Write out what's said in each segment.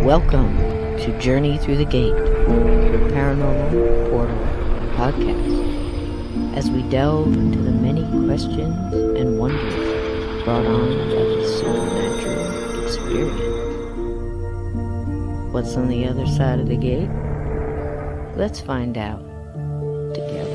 Welcome to Journey Through the Gate, the Paranormal Portal podcast, as we delve into the many questions and wonders brought on by the supernatural experience. What's on the other side of the gate? Let's find out together.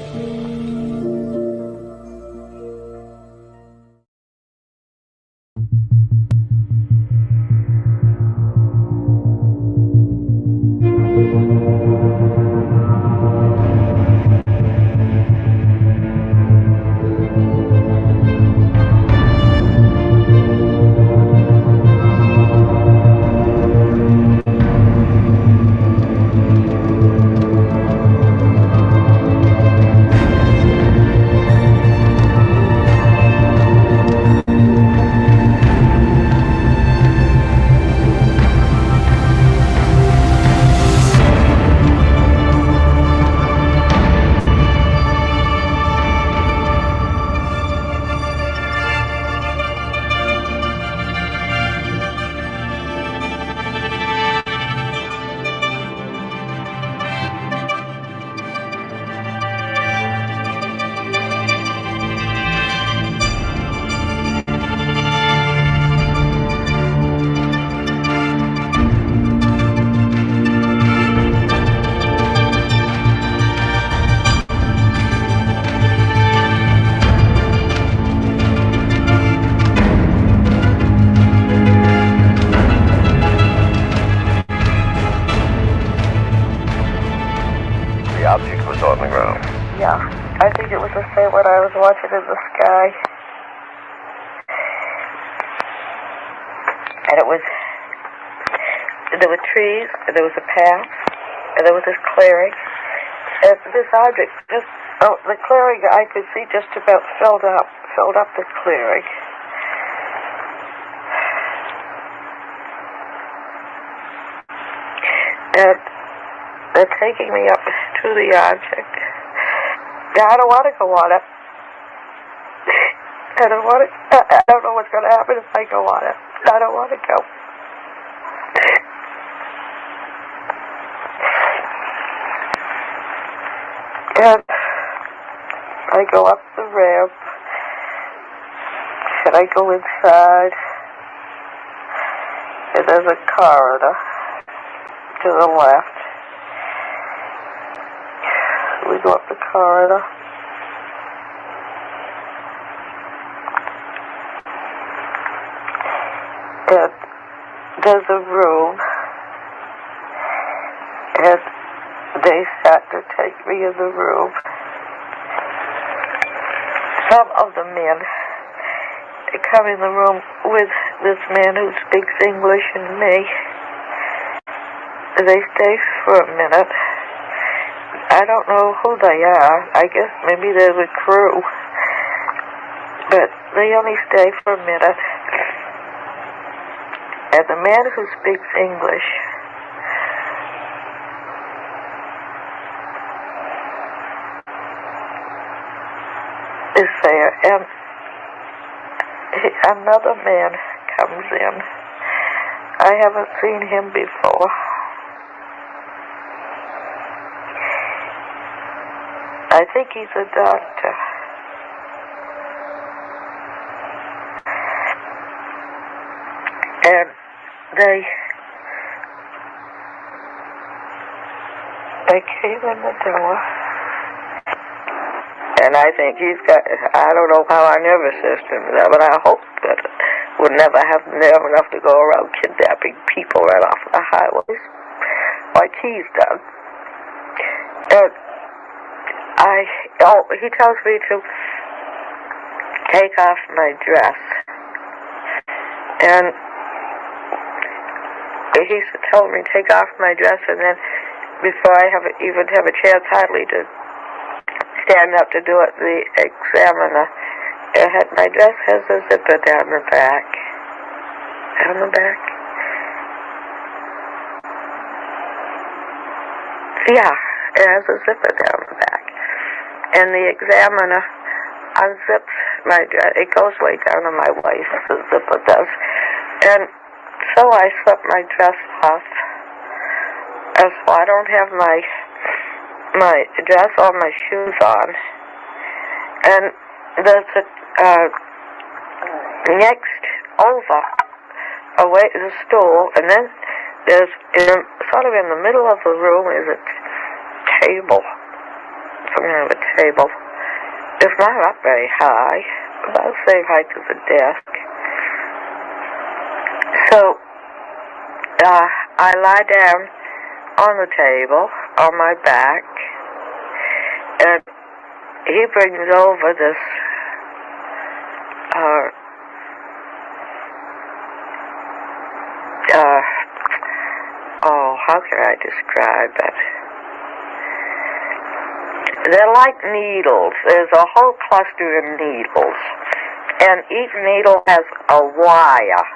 I think it was the same one I was watching in the sky. And there were trees, and there was a path, and there was this clearing. And this object, the clearing I could see just about filled up the clearing. And they're taking me up to the object. Now, I don't want to go on it. I don't know what's going to happen if I go on it. I don't want to go. And I go up the ramp, and I go inside, and there's a corridor to the left. We go up the corridor. And there's a room. And they start to take me in the room. Some of the men come in the room with this man who speaks English and me. They stay for a minute. I don't know who they are. I guess maybe they're the crew. But they only stay for a minute. And the man who speaks English is there. And another man comes in. I haven't seen him before. I think he's a doctor. And they came in the door. And I think he's got, I don't know how our nervous system is, but I hope that we'll never have nerve enough to go around kidnapping people right off the highways like he's done. And he tells me to take off my dress. And he told me to take off my dress, and then before I even have a chance hardly to stand up to do it, the examiner, my dress has a zipper down the back. Down the back? Yeah, it has a zipper down the back. And the examiner unzips my dress. It goes way down to my waist, the zipper does. And so I slipped my dress off. And so I don't have my dress or my shoes on. And there's next over away is a stool, and then there's sort of in the middle of the room is a table, some kind of a table. It's not very high, about the same height as the desk. So I lie down on the table on my back, and he brings over this how can I describe it? They're like needles. There's a whole cluster of needles, and each needle has a wire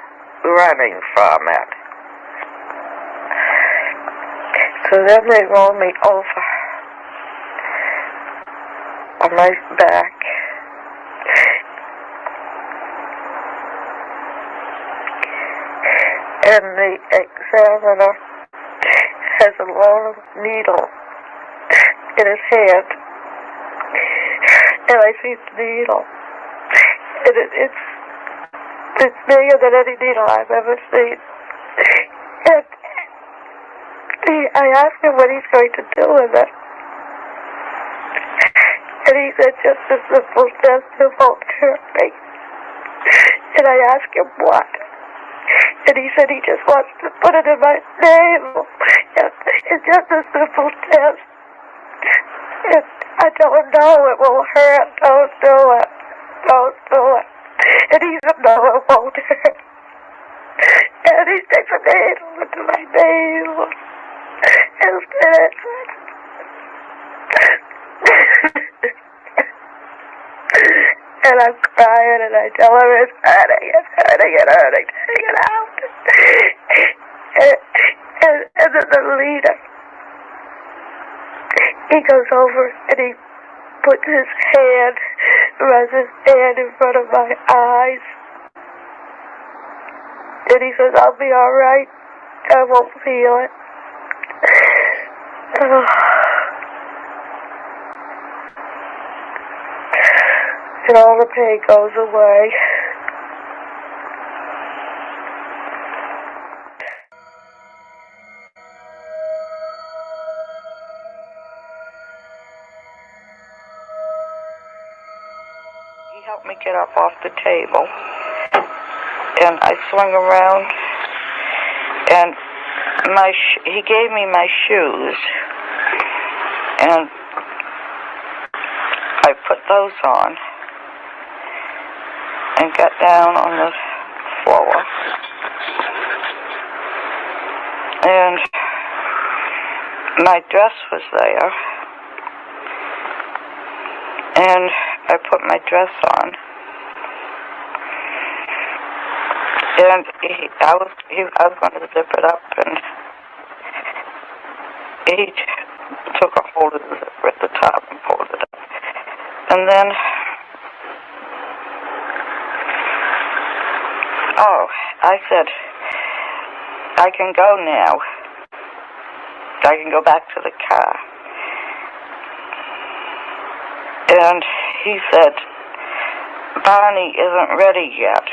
running from it. So then they roll me over on my back. And the examiner has a long needle in his hand. And I see the needle. And it's bigger than any needle I've ever seen. And I asked him what he's going to do with it. And he said, just a simple test to won't hurt me. And I asked him what. And he said he just wants to put it in my navel. It's just a simple test. And I don't know, it will hurt. Don't do it. Don't do it. And he said, no, it won't hurt. And he sticks a needle into my navel. And said, and I'm crying, and I tell him it's hurting, take it out. And then the leader, he goes over and he puts his hand, runs his hand in front of my eyes. And he says, I'll be all right. I won't feel it. And all the pain goes away. He helped me get up off the table, and I swung around, and he gave me my shoes, and I put those on and got down on the floor, and my dress was there, and I put my dress on, and I was going to zip it up, and he took a hold of the zipper at the top and pulled it up, and then I said, I can go now. I can go back to the car. And he said, Barney isn't ready yet.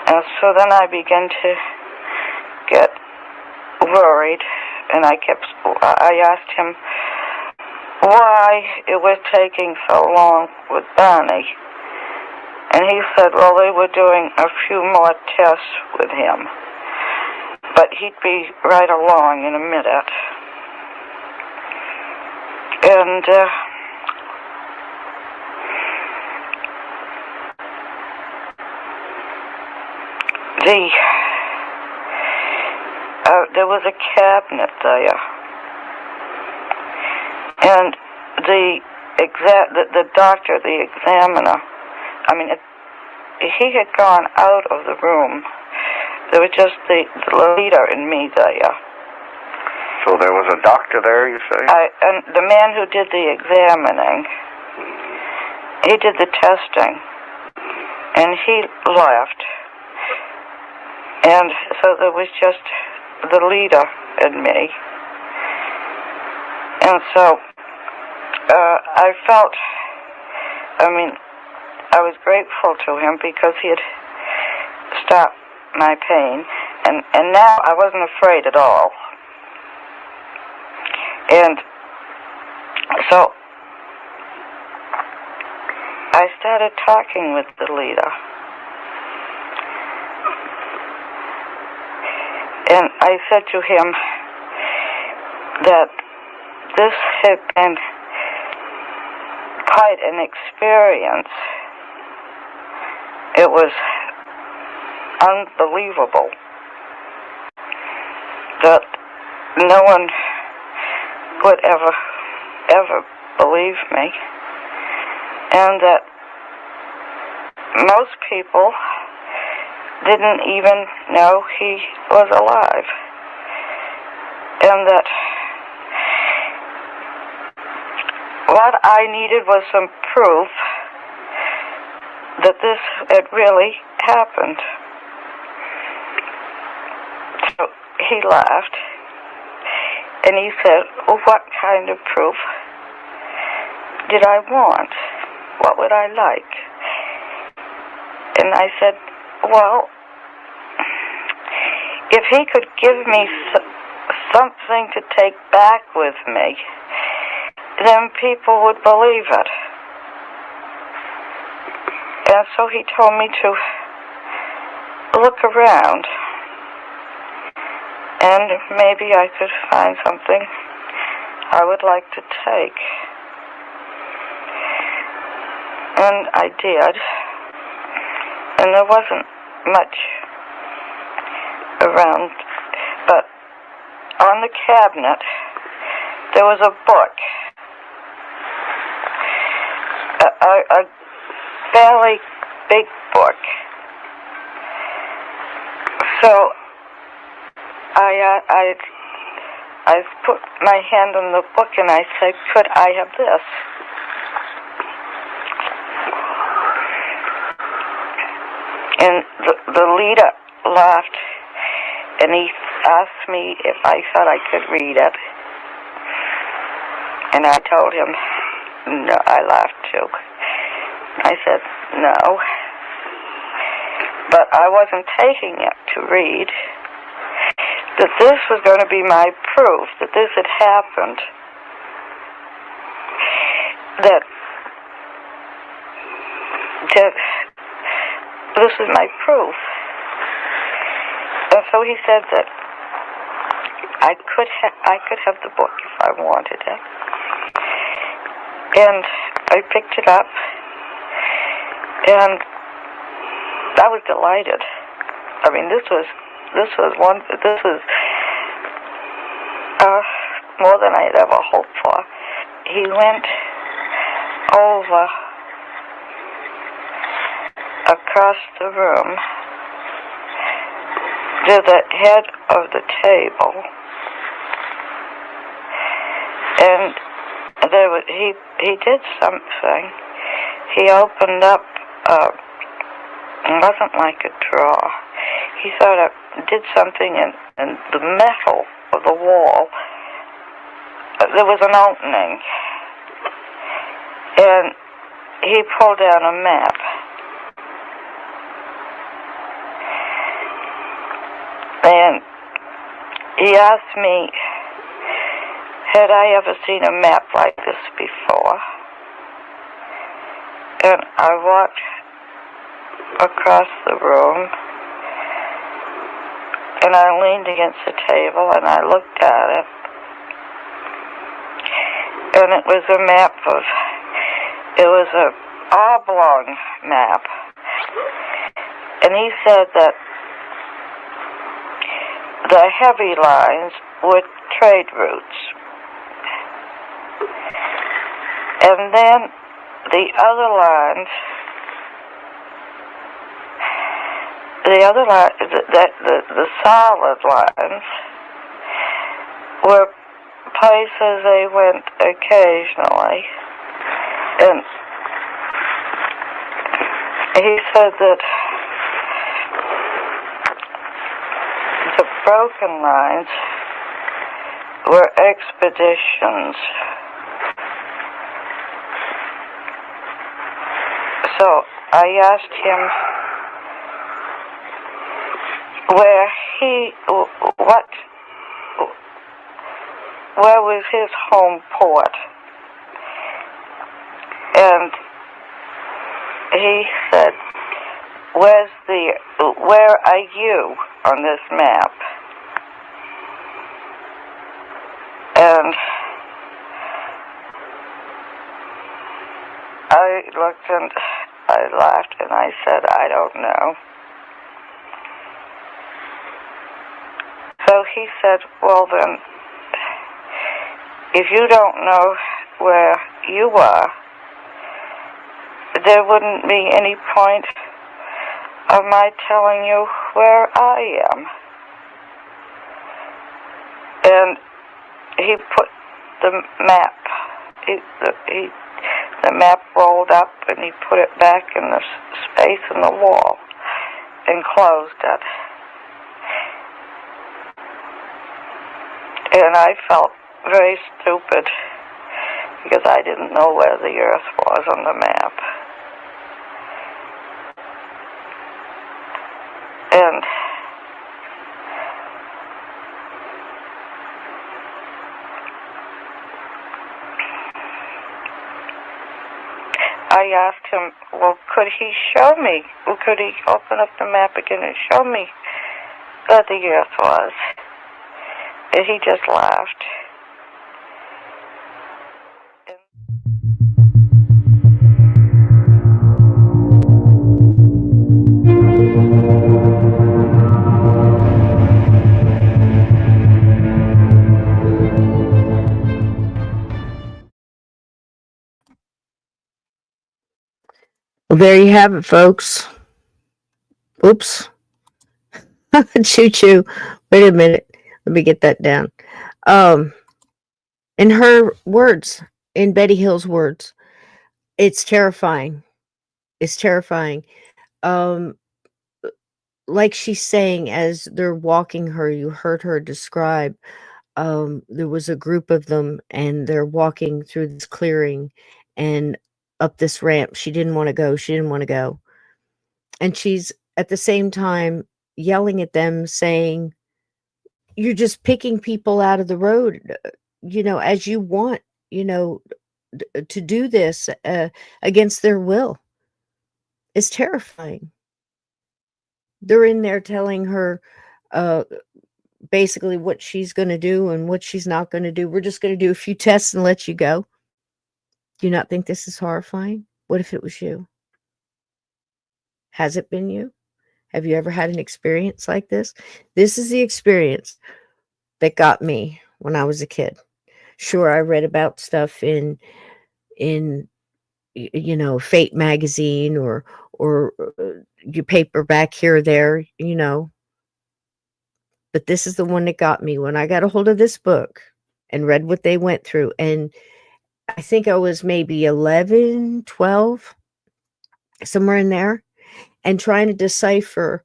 And so then I began to get worried, and I asked him why it was taking so long with Barney. And he said, well, they were doing a few more tests with him, but he'd be right along in a minute. And there was a cabinet there, and the doctor, the examiner, he had gone out of the room. There was just the leader and me there. So there was a doctor there, you say? And the man who did the examining, he did the testing, and he left. And so there was just the leader in me. And so I felt, I was grateful to him because he had stopped my pain. And now I wasn't afraid at all. And so I started talking with the leader. And I said to him that this had been quite an experience. It was unbelievable that no one would ever believe me, and that most people didn't even know he was alive, and that what I needed was some proof that this had really happened. So he laughed, and he said, "Well, what kind of proof did I want? What would I like?" And I said, "Well, if he could give me something to take back with me, then people would believe it." And so he told me to look around, and maybe I could find something I would like to take. And I did, and there wasn't much around, but on the cabinet there was a book, a fairly big book. So I put my hand on the book and I said, "Could I have this?" And the leader laughed, and he asked me if I thought I could read it. And I told him, no. I laughed too. I said, no. But I wasn't taking it to read. That this was going to be my proof that this had happened. That this is my proof. And so he said that I could have the book if I wanted it. And I picked it up, and I was delighted. I mean, this was more than I had ever hoped for. He went over across the room to the head of the table, and he did something. He opened up, it wasn't like a drawer. He sort of did something in the metal of the wall. There was an opening, and he pulled down a map. And he asked me, had I ever seen a map like this before? And I walked across the room, and I leaned against the table, and I looked at it. And it was a map it was an oblong map. And he said that the heavy lines were trade routes. And then the solid lines were places they went occasionally. And he said that broken lines were expeditions. So I asked him where was his home port? And he said, where are you on this map? And I looked and I laughed and I said, I don't know. So he said, well then, if you don't know where you are, there wouldn't be any point of my telling you where I am. And he put the map, the map rolled up and he put it back in the space in the wall and closed it. And I felt very stupid because I didn't know where the Earth was on the map. And I asked him, well, could he show me? Could he open up the map again and show me where the Earth was? And he just laughed. Well, there you have it, folks. Oops. Choo-choo. Wait a minute. Let me get that down. In her words, in Betty Hill's words, it's terrifying. It's terrifying. Like she's saying, as they're walking her, you heard her describe, there was a group of them and they're walking through this clearing and up this ramp. She didn't want to go. She didn't want to go. And she's at the same time yelling at them saying, you're just picking people out of the road, as you want, to do this against their will. It's terrifying. They're in there telling her basically what she's going to do and what she's not going to do. We're just going to do a few tests and let you go. Do you not think this is horrifying? What if it was you? Has it been you? Have you ever had an experience like this? This is the experience that got me when I was a kid. Sure, I read about stuff in Fate magazine or your paperback here or there, But this is the one that got me when I got a hold of this book and read what they went through. And I think I was maybe 11, 12, somewhere in there, and trying to decipher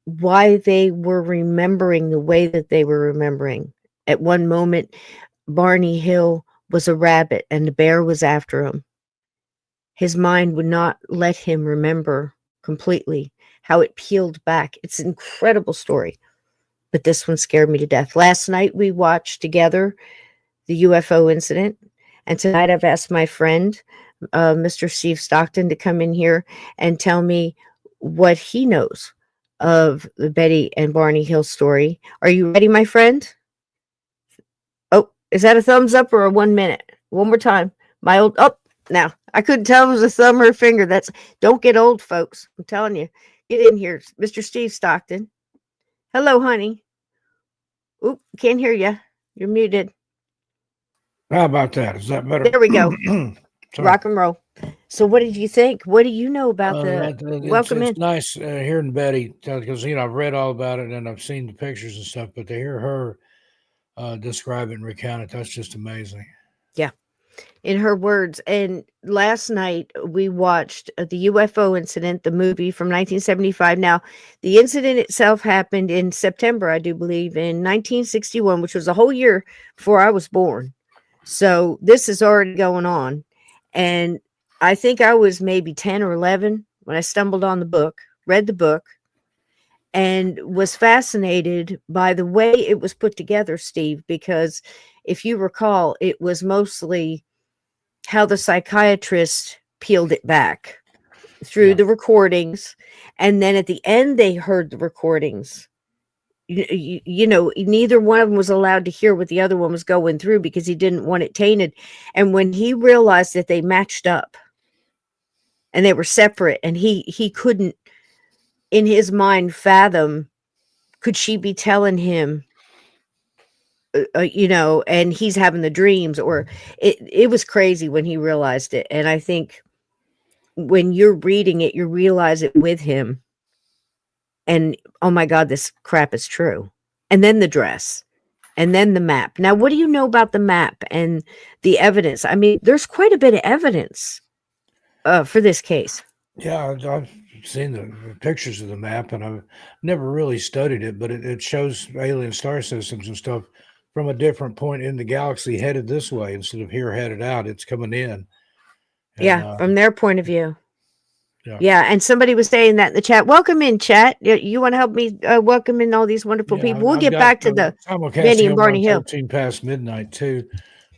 why they were remembering the way that they were remembering. At one moment, Barnie Hill was a rabbit and the bear was after him. His mind would not let him remember completely how it peeled back. It's an incredible story, but this one scared me to death. Last night we watched together the UFO incident, and tonight I've asked my friend, Mr. Steve Stockton, to come in here and tell me what he knows of the Betty and Barnie Hill story. Are you ready, my friend? Oh, is that a thumbs up or a 1 minute? One more time. Now I couldn't tell if it was a thumb or a finger. Don't get old, folks. I'm telling you. Get in here, Mr. Steve Stockton. Hello, honey. Oop, can't hear you. You're muted. How about that? Is that better? There we go. Rock and roll. So what did you think? What do you know about welcome it's in? nice hearing Betty, because I've read all about it and I've seen the pictures and stuff, but to hear her describe it and recount it, that's just amazing. Yeah. in her words. And last night we watched the UFO incident, the movie from 1975. Now, the incident itself happened in September, I do believe, in 1961, which was a whole year before I was born. So this is already going on. And I think I was maybe 10 or 11 when I stumbled on the book, read the book, and was fascinated by the way it was put together, Steve, because if you recall, it was mostly how the psychiatrist peeled it back through Yeah. the recordings. And then at the end, they heard the recordings. You know, neither one of them was allowed to hear what the other one was going through because he didn't want it tainted. And when he realized that they matched up and they were separate, and he couldn't in his mind fathom, could she be telling him, you know, and he's having the dreams, or it was crazy when he realized it. And I think when you're reading it, you realize it with him. And oh my God, this crap is true. And then the dress, and then the map. Now, what do you know about the map and the evidence? I mean, there's quite a bit of evidence for this case. Yeah, I've seen the pictures of the map, and I've never really studied it, but it shows alien star systems and stuff from a different point in the galaxy headed this way instead of here headed out. It's coming in. And, Yeah, from their point of view. yeah. Yeah, and somebody was saying that in the chat. Welcome in, chat. You want to help me welcome in all these wonderful people? We'll I've get got, back to the simulcasting Benny and over on Barney Hill. 13 past midnight too.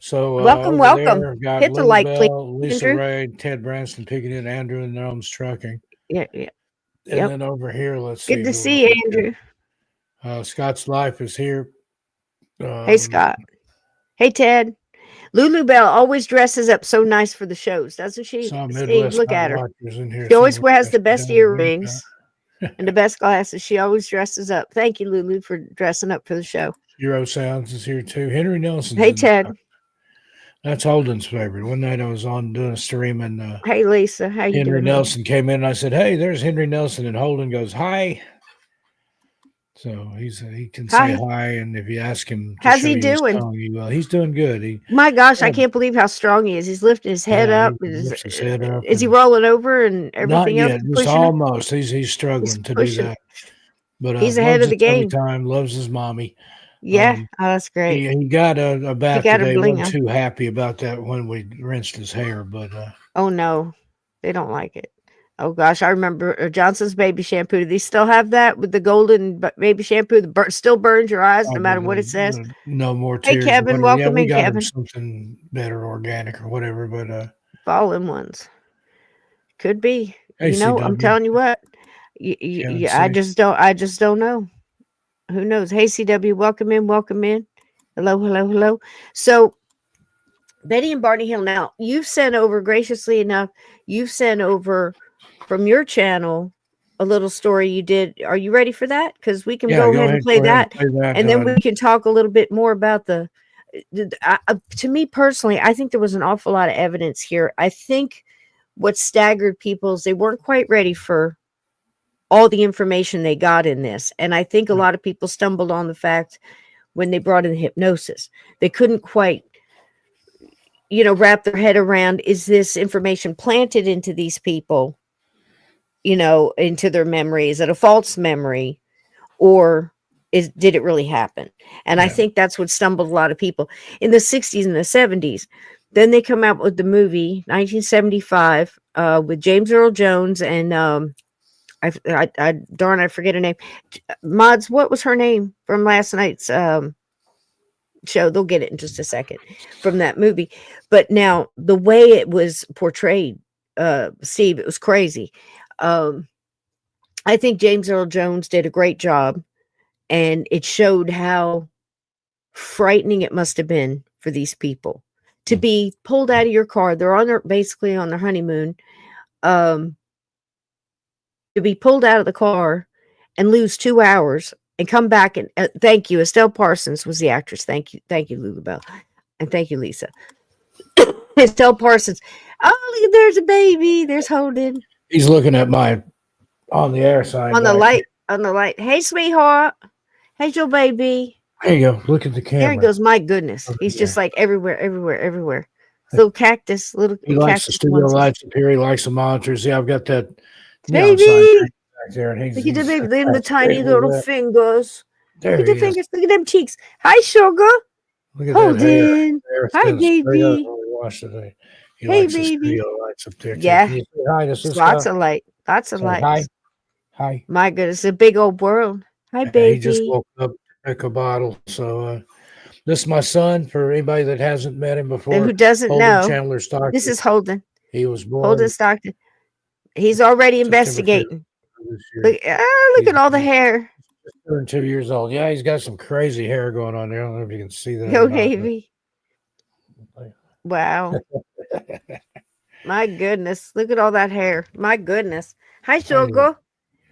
So Welcome, over welcome. there, got Hit the Lou like, please, Bell, Lisa Andrew. Ray, Ted Branston picking in, Andrew and Gnomes Trucking. Yeah. And Yep. then over here, let's see. Good to who see you, else we Andrew. got. Scott's Life is here. Hey, Scott. Hey, Ted. Lulu Bell always dresses up so nice for the shows, doesn't she? Some Steve, Midwest look at her. Watchers in here. She always somewhere. wears the best Down earrings and the best glasses. She always dresses up. Thank you, Lulu, for dressing up for the show. Euro Sounds is here too. Henry Nelson's Hey, in Ted. the That's Holden's favorite. One night I was on doing a stream, and Hey, Lisa. How you Henry doing? Nelson came in, and I said, "Hey, there's Henry Nelson," and Holden goes, "Hi." So he can say hi, and if you ask him to How's show he you doing? his tongue, he will. He's doing good. My gosh, I can't believe how strong he is. He's lifting his head up. He lifts his head up. Is he rolling over and everything Not else? yet, just almost. He's struggling to do that. But he's ahead loves of the his tummy game. time, loves his mommy. Yeah, that's great. He got a bath got a today. bling Wasn't on. too happy about that when we rinsed his hair, but oh no, they don't like it. Oh gosh, I remember Johnson's baby shampoo. Do they still have that with the golden baby shampoo that still burns your eyes no matter what it says? No more Hey, tears. Kevin, welcome we in, got Kevin. him something better, organic or whatever. But fallen ones could be. Hey, you know, CW. I'm telling you what. I just don't know. Who knows? Hey, CW, welcome in, welcome in. Hello, hello, hello. So, Betty and Barney Hill. Now, you've sent over, graciously enough, you've sent over from your channel a little story you did. Are you ready for that? Because we can go ahead and play that. And then we can talk a little bit more about to me personally, I think there was an awful lot of evidence here. I think what staggered people is they weren't quite ready for all the information they got in this. And I think a lot of people stumbled on the fact when they brought in hypnosis, they couldn't quite, wrap their head around, is this information planted into these people, into their memory? Is it a false memory, or did it really happen? And I think that's what stumbled a lot of people in the 60s and the 70s. Then they come out with the movie 1975 with James Earl Jones and I forget her name. Mods, what was her name from last night's show? They'll get it in just a second from that movie. But now the way it was portrayed, Steve, it was crazy. I think James Earl Jones did a great job, and it showed how frightening it must have been for these people to be pulled out of your car. They're basically on their honeymoon. To be pulled out of the car and lose 2 hours and come back and thank you. Estelle Parsons was the actress. Thank you, Lulu Bell, and thank you, Lisa. Estelle Parsons. Oh, look, there's a baby. There's Holden. He's looking at my on the air sign. On the light. On the light. Hey, sweetheart. Hey, your baby. There you go. Look at the camera. There he goes. My goodness. He's just like everywhere. Little cactus, little He likes the cactus studio onesies. lights up here. He likes the monitors. Yeah, I've got that neon sign Baby! back there, and Look at the baby, look at the that's tiny great. little Look at that. fingers. There Look at he the is. fingers, look at them cheeks. Hi, sugar. Look at Hold that hair. in. Hair Hi, thin straight up baby. when we watched today. He Hey, likes the baby. studio lights up there too. Yeah. Can you say hi to There's sister? lots of light. Lots of Say lights. hi. Hi. My goodness, a big old world. Hi, He just baby. woke up, took a bottle. So this is my son. For anybody that hasn't met him before, Who doesn't Holden know? Chandler Stockton. This is Holden. He was born Holden Stockton. He's already September 5th investigating. of this year. Look at all the hair. He's turned 2 years old. Yeah, he's got some crazy hair going on there. I don't know if you can see that. Go or not, but- Navy. Wow. My goodness. Look at all that hair. My goodness. Hi, sugar.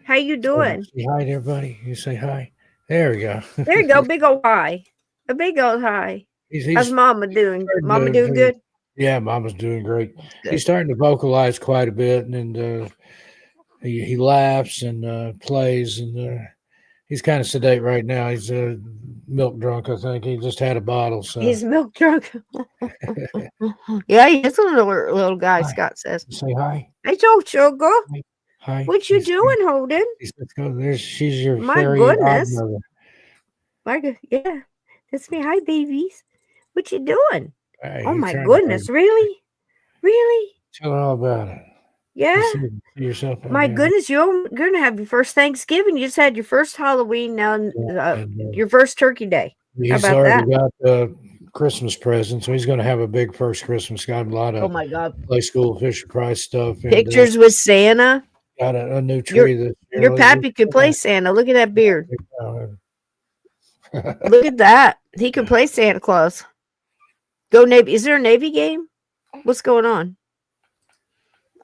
How you doing? Say hi to everybody. You say hi. There we go. There you go. Big old hi. A big old hi. How's Mama doing? Mama doing good? Yeah, Mama's doing great. Good. He's starting to vocalize quite a bit, and he laughs and plays, and he's kind of sedate right now. He's milk drunk, I think. He just had a bottle. So He's milk drunk. Yeah, he is a little guy, Hi. Scott says. Say hi. Hey, sugar. Hi. What you doing, Holden? Let's go. She's your My fairy goodness. godmother. Yeah, that's me. Hi, babies. What you doing? Hey, Oh he's my trying to goodness, really? Really? Tell her all about it. Yeah. You see yourself out My there. goodness, you're gonna have your first Thanksgiving. You just had your first Halloween, now And, your first Turkey Day. he's about already got Christmas presents, so he's going to have a big first Christmas. Got a lot Oh of my God! Play School Fisher Price stuff. And, Pictures with Santa. got a new tree this year. Your pappy could play Santa. Look at that beard. Look at that. He could play Santa Claus. Go Navy. Is there a Navy game? What's going on?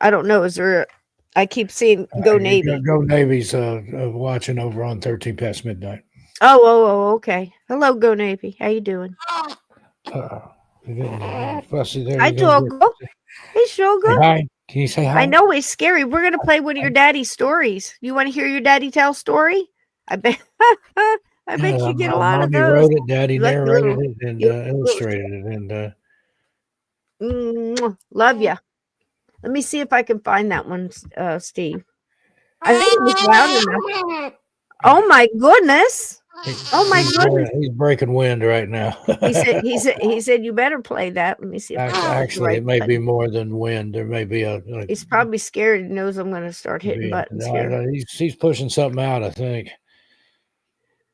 I don't know. Is there? I keep seeing Go Navy. Go Navy's watching over on 13 past midnight. Oh, okay. Hello, Go Navy. How you doing? Fussy there. Hi, Togo. Hey, Sugar. Say hi. Can you say hi? I know it's scary. We're gonna play one of your daddy's stories. You want to hear your daddy tell a story? I bet. I bet you get a lot of Mommy those. wrote it, Daddy You like the narrated little- it, and you- illustrated it, and Love ya. Let me see if I can find that one, Steve. I think it was loud enough. Oh my goodness! Oh my goodness! He's breaking wind right now. He said you better play that. Let me see. If I can find the Actually, right it may be button. more than wind. There may be a. He's probably scared. He knows I'm going to start hitting buttons here. He's pushing something out. I think.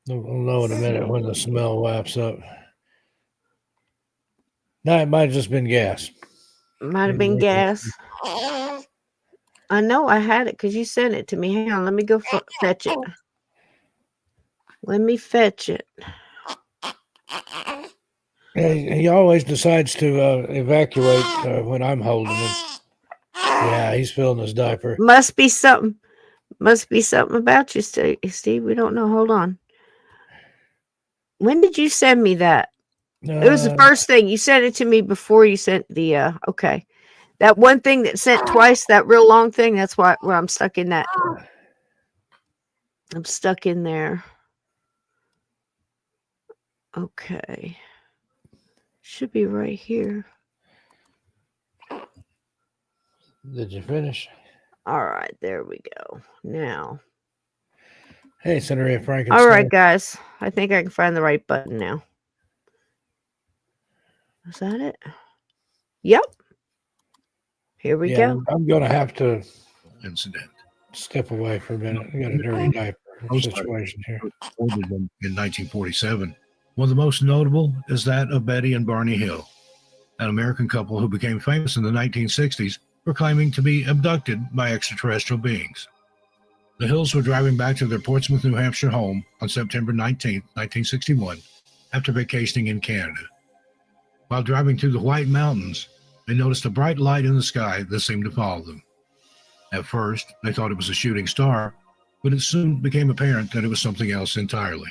We'll know in a minute when the smell laps up. No, it might have just been gas. Might have been gas. I know I had it because you sent it to me. Hang on, let me go fetch it. Let me fetch it. He always decides to evacuate when I'm holding him. Yeah, he's filling his diaper. Must be something about you, Steve. We don't know. Hold on. When did you send me that? It was the first thing. You sent it to me before you sent the okay. That one thing that sent twice, that real long thing, that's where I'm stuck in that. I'm stuck in there. Okay. Should be right here. Did you finish? All right, there we go. Now. Hey, Senator Frankenstein. All right, guys. I think I can find the right button now. Is that it? Yep. Here we go. I'm going to have to incident. step away for a minute. I got a dirty diaper situation here. In 1947. One of the most notable is that of Betty and Barnie Hill, an American couple who became famous in the 1960s for claiming to be abducted by extraterrestrial beings. The Hills were driving back to their Portsmouth, New Hampshire home on September 19, 1961, after vacationing in Canada. While driving through the White Mountains, they noticed a bright light in the sky that seemed to follow them. At first, they thought it was a shooting star, but it soon became apparent that it was something else entirely.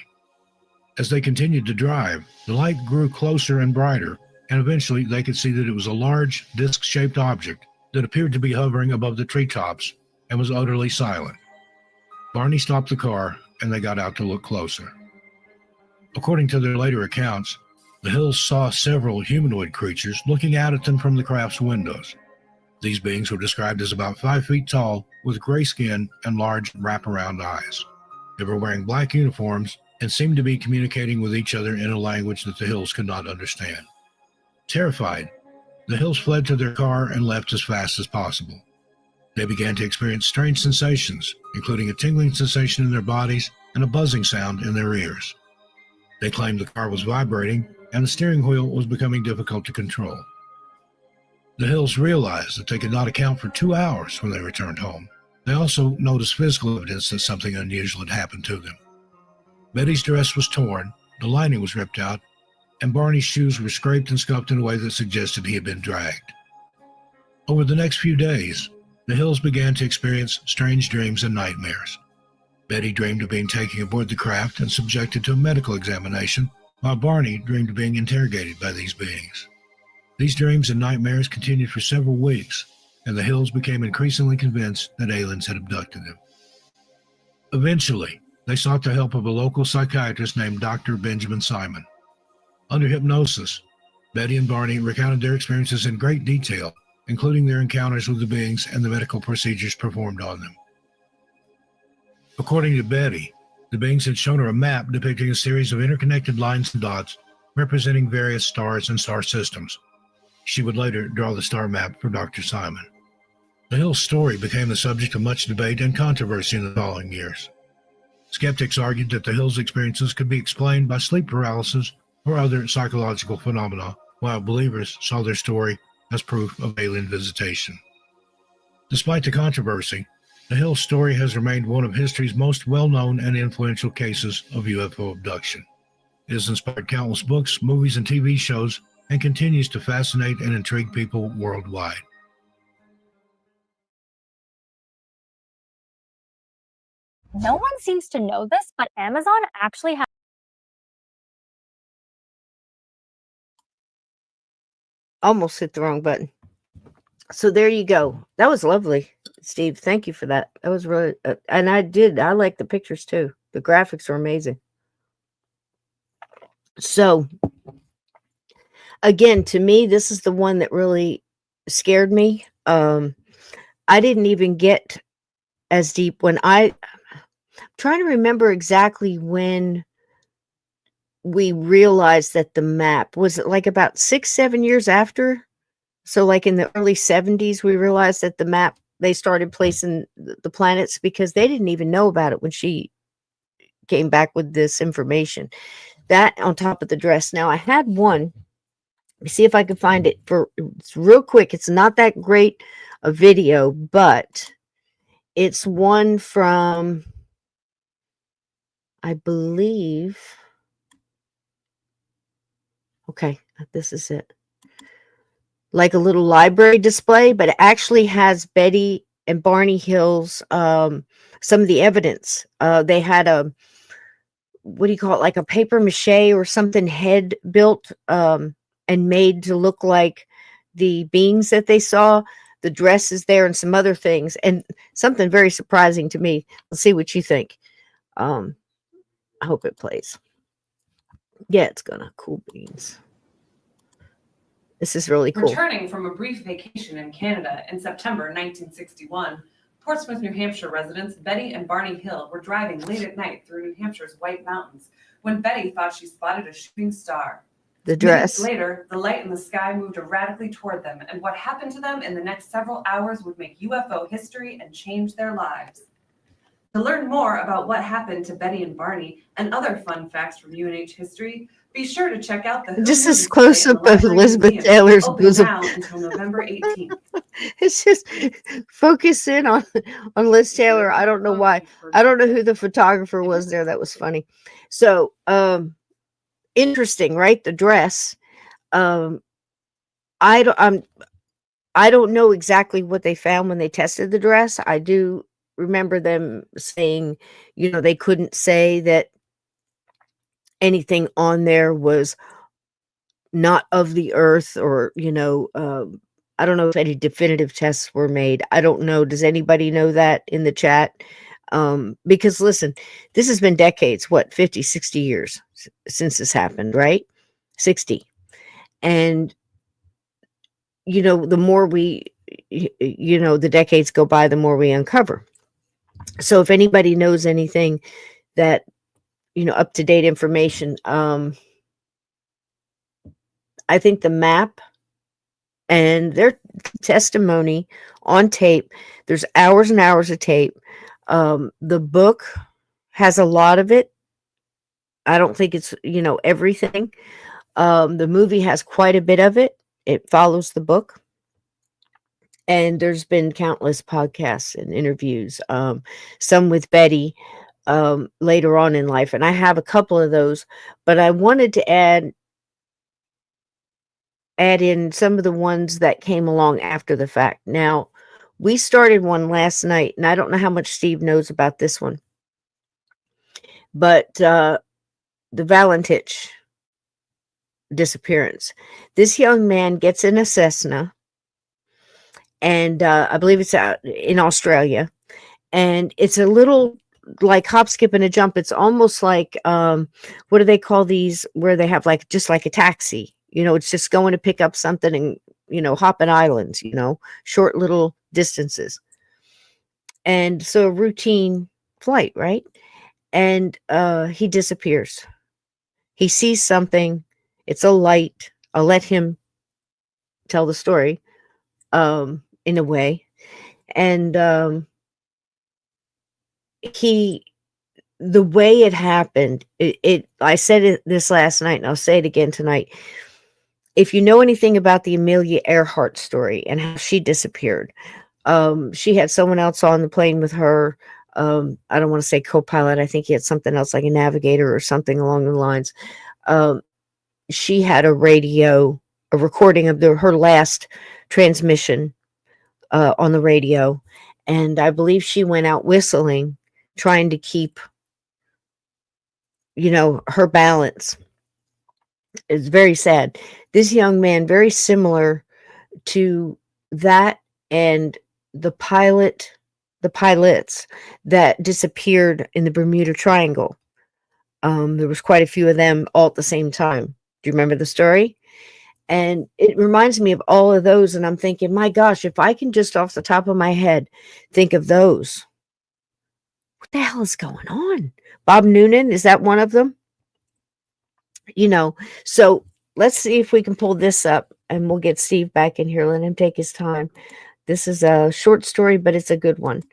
As they continued to drive, the light grew closer and brighter, and eventually they could see that it was a large, disc-shaped object that appeared to be hovering above the treetops and was utterly silent. Barney stopped the car, and they got out to look closer. According to their later accounts, The Hills saw several humanoid creatures looking out at them from the craft's windows. These beings were described as about 5 feet tall, with gray skin and large wraparound eyes. They were wearing black uniforms and seemed to be communicating with each other in a language that the Hills could not understand. Terrified, the Hills fled to their car and left as fast as possible. They began to experience strange sensations, including a tingling sensation in their bodies and a buzzing sound in their ears. They claimed the car was vibrating and the steering wheel was becoming difficult to control. The Hills realized that they could not account for 2 hours when they returned home. They also noticed physical evidence that something unusual had happened to them. Betty's dress was torn, the lining was ripped out, and Barney's shoes were scraped and scuffed in a way that suggested he had been dragged. Over the next few days, the Hills began to experience strange dreams and nightmares. Betty dreamed of being taken aboard the craft and subjected to a medical examination, while Barney dreamed of being interrogated by these beings. These dreams and nightmares continued for several weeks, and the Hills became increasingly convinced that aliens had abducted them. Eventually, they sought the help of a local psychiatrist named Dr. Benjamin Simon. Under hypnosis, Betty and Barney recounted their experiences in great detail, including their encounters with the beings and the medical procedures performed on them. According to Betty, the beings had shown her a map depicting a series of interconnected lines and dots representing various stars and star systems. She would later draw the star map for Dr. Simon. The Hills' story became the subject of much debate and controversy in the following years. Skeptics argued that the Hills' experiences could be explained by sleep paralysis or other psychological phenomena, while believers saw their story as proof of alien visitation. Despite the controversy, the Hills' story has remained one of history's most well-known and influential cases of UFO abduction. It has inspired countless books, movies, and TV shows, and continues to fascinate and intrigue people worldwide. No one seems to know this, but Amazon actually has Almost hit the wrong button. So there you go. That was lovely, Steve. Thank you for that. That was really, and I like the pictures too. The graphics are amazing. So again, to me, this is the one that really scared me. I didn't even get as deep when I'm trying to remember exactly when we realized that the map was it like about 6-7 years after. So like in the early 70s, we realized that the map, they started placing the planets because they didn't even know about it when she came back with this information. That on top of the dress. Now I had one. Let me see if I can find it it's real quick. It's not that great a video, but it's one from, I believe. Okay, this is it. Like a little library display, but it actually has Betty and Barney Hill's some of the evidence. They had a, what do you call it, like a paper mache or something head built and made to look like the beings that they saw. The dress is there and some other things, and something very surprising to me. Let's see what you think. I hope it plays. Yeah, it's gonna. Cool beans. This is really cool. Returning from a brief vacation in Canada in September 1961, Portsmouth, New Hampshire residents Betty and Barney Hill were driving late at night through New Hampshire's White Mountains when Betty thought she spotted a shooting star. The dress. Minutes later, the light in the sky moved erratically toward them, and what happened to them in the next several hours would make UFO history and change their lives. To learn more about what happened to Betty and Barney and other fun facts from UNH history, be sure to check out the just this close up of Elizabeth Taylor's bosom. Until November 18th. It's just focus in on Liz Taylor. I don't know why. I don't know who the photographer was there. That was funny. So interesting, right? The dress. I don't know exactly what they found when they tested the dress. I do remember them saying, they couldn't say that anything on there was not of the earth, or I don't know if any definitive tests were made. I don't know. Does anybody know that in the chat? Because listen, this has been decades, 50, 60 years since this happened, right? 60. And, you know, the more the decades go by, the more we uncover. So if anybody knows anything that, up to date information, I think the map and their testimony on tape, there's hours and hours of tape. The book has a lot of it. I don't think it's, everything. The movie has quite a bit of it. It follows the book. And there's been countless podcasts and interviews, some with Betty later on in life. And I have a couple of those, but I wanted to add in some of the ones that came along after the fact. Now, we started one last night, and I don't know how much Steve knows about this one, but the Valentich disappearance. This young man gets in a Cessna, and I believe it's out in Australia, and it's a little like hop, skip, and a jump. It's almost like what do they call these where they have like just like a taxi? It's just going to pick up something and hopping islands. Short little distances, and so a routine flight, right? And he disappears. He sees something. It's a light. I'll let him tell the story in a way. And the way it happened, I said it this last night, and I'll say it again tonight. If you know anything about the Amelia Earhart story and how she disappeared, she had someone else on the plane with her. I don't want to say co-pilot. I think he had something else like a navigator or something along the lines. She had a recording of her last transmission on the radio. And I believe she went out whistling, trying to keep, her balance. It's very sad. This young man, very similar to that and the pilots that disappeared in the Bermuda Triangle. There was quite a few of them all at the same time. Do you remember the story? And it reminds me of all of those. And I'm thinking, my gosh, if I can just off the top of my head think of those, what the hell is going on? Bob Noonan, is that one of them? So let's see if we can pull this up, and we'll get Steve back in here. Let him take his time. This is a short story, but it's a good one.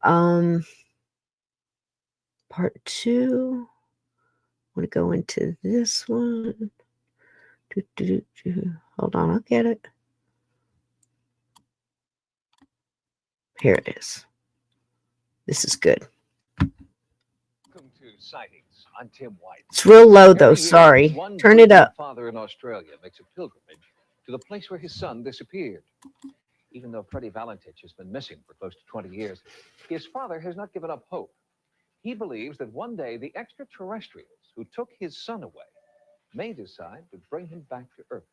Part 2. I want to go into this one. Hold on, I'll get it. Here it is. This is good. Welcome to Sightings. I'm Tim White. It's real low though, sorry. Turn it up. Father in Australia makes a pilgrimage to the place where his son disappeared. Even though Freddie Valentich has been missing for close to 20 years, his father has not given up hope. He believes that one day the extraterrestrials who took his son away may decide to bring him back to Earth.